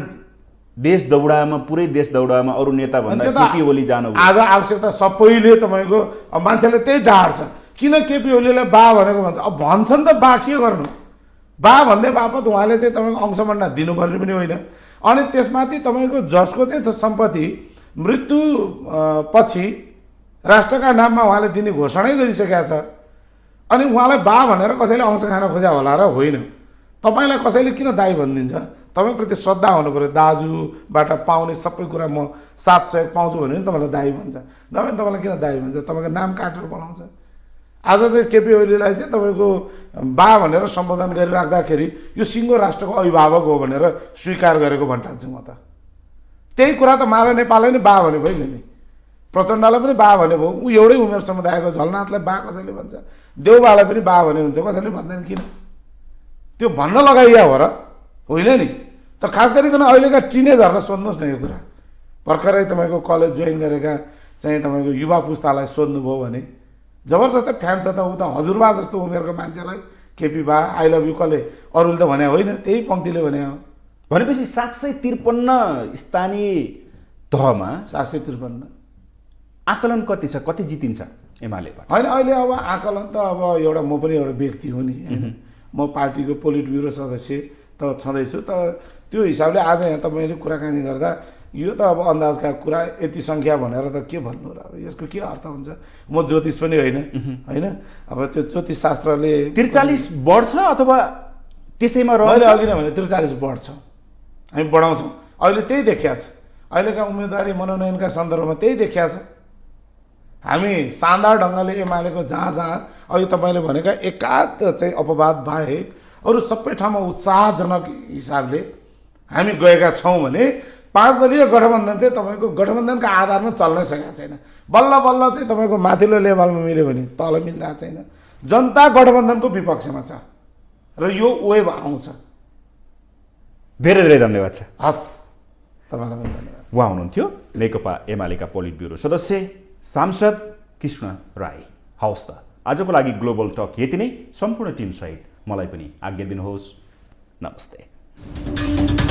देश दौडामा, पुरै देश दौडामा अरू नेता भन्दा केपी ओली जानु आज आवश्यकता सबैले तपाईँको अब मान्छेले त्यही डाँट छ, किन केपी ओलीलाई बा भनेको भन्छ। अब भन्छन् त बा के गर्नु, बा भन्दै बापत उहाँले चाहिँ तपाईँको अंशमण्डा दिनुपर्ने पनि होइन। अनि त्यसमाथि तपाईँको जसको चाहिँ सम्पत्ति मृत्यु पछि राष्ट्रका नाममा उहाँले दिने घोषणै गरिसकेका छ, अनि उहाँलाई बा भनेर कसैले अंश खान खोजा होला र? होइन। तपाईँलाई कसैले किन दाई भनिदिन्छ? तपाईँप्रति श्रद्धा हुनु पऱ्यो। दाजुबाट पाउने सबै कुरा म साथ सहयोग पाउँछु भने तपाईँलाई दाई भन्छ, नभए तपाईँलाई किन दाई भन्छ? तपाईँको नाम काटेर बोलाउँछ। आज चाहिँ केपी ओलीलाई चाहिँ तपाईँको बा भनेर सम्बोधन गरिराख्दाखेरि यो सिङ्गो राष्ट्रको अभिभावक हो भनेर स्वीकार गरेको भन्ठान्छु म त। त्यही कुरा त माला नेपालले नै बा भने भयो नि, प्रचण्डलाई पनि बा भने भयो। ऊ एउटै उमेर समुदायको झलनाथलाई बा कसैले भन्छ, देउबालाई पनि बा भने हुन्छ, कसैले भन्दैन। किन? त्यो भन्न लगाइया हो र? होइन नि। त खास गरिकन अहिलेका टिनेजहरूलाई सोध्नुहोस् न यो कुरा। भर्खरै तपाईँको कलेज जोइन गरेका चाहिँ तपाईँको युवा पुस्तालाई सोध्नुभयो भने जबरजस्तै फ्यान छ त। ऊ त हजुरबा जस्तो उमेरको मान्छेलाई केपी बा, आई लभ यु कसले, अरूले त भने होइन, त्यही पङ्क्तिले भने हो। भनेपछि 753 स्थानीय तहमा 753 आकलन कति छ, कति जितिन्छ एमालेबाट? होइन, अहिले अब आकलन त अब एउटा म पनि एउटा व्यक्ति हो नि, म पार्टीको पोलिट ब्युरो सदस्य त छँदैछु। त त्यो हिसाबले आज यहाँ तपाईँले कुराकानी गर्दा यो त अब अन्दाजका कुरा, यति सङ्ख्या भनेर त के भन्नु र? अब यसको के अर्थ हुन्छ? म ज्योतिष पनि होइन, होइन। अब त्यो ज्योतिष शास्त्रले 43 बढ्छ अथवा त्यसैमा रहन्छ? मैले अघि नै भने 43 बढ्छ, हामी बढाउँछौँ। अहिले त्यही देखिया छ, अहिलेका उम्मेदवारी मनोनयनका सन्दर्भमा त्यही देखिया छ। हामी शानदार ढङ्गले एमालेको जहाँ अघि तपाईँले भनेका एकाध चाहिँ अपवाद बाहेक अरू सबै ठाउँमा उत्साहजनक हिसाबले हामी गएका छौँ भने 5 दलीय गठबन्धन चाहिँ तपाईँको गठबन्धनका आधारमा चल्नै सकेको छैन। बल्ल बल्ल चाहिँ तपाईँको माथिल्लो लेभलमा मिल्यो भने तल मिलिरहेको छैन। जनता गठबन्धनको विपक्षमा छ र यो वेभ आउँछ। धेरै धेरै धन्यवाद छ। हस्, तपाईँलाई पनि धन्यवाद। उहाँ हुनुहुन्थ्यो नेकपा एमालेका पोलिट ब्युरो सदस्य सांसद कृष्ण राई। हवस् त, आजको लागि ग्लोबल टक यति नै। सम्पूर्ण टिमसहित मलाई पनि आज्ञा दिनुहोस्। नमस्ते।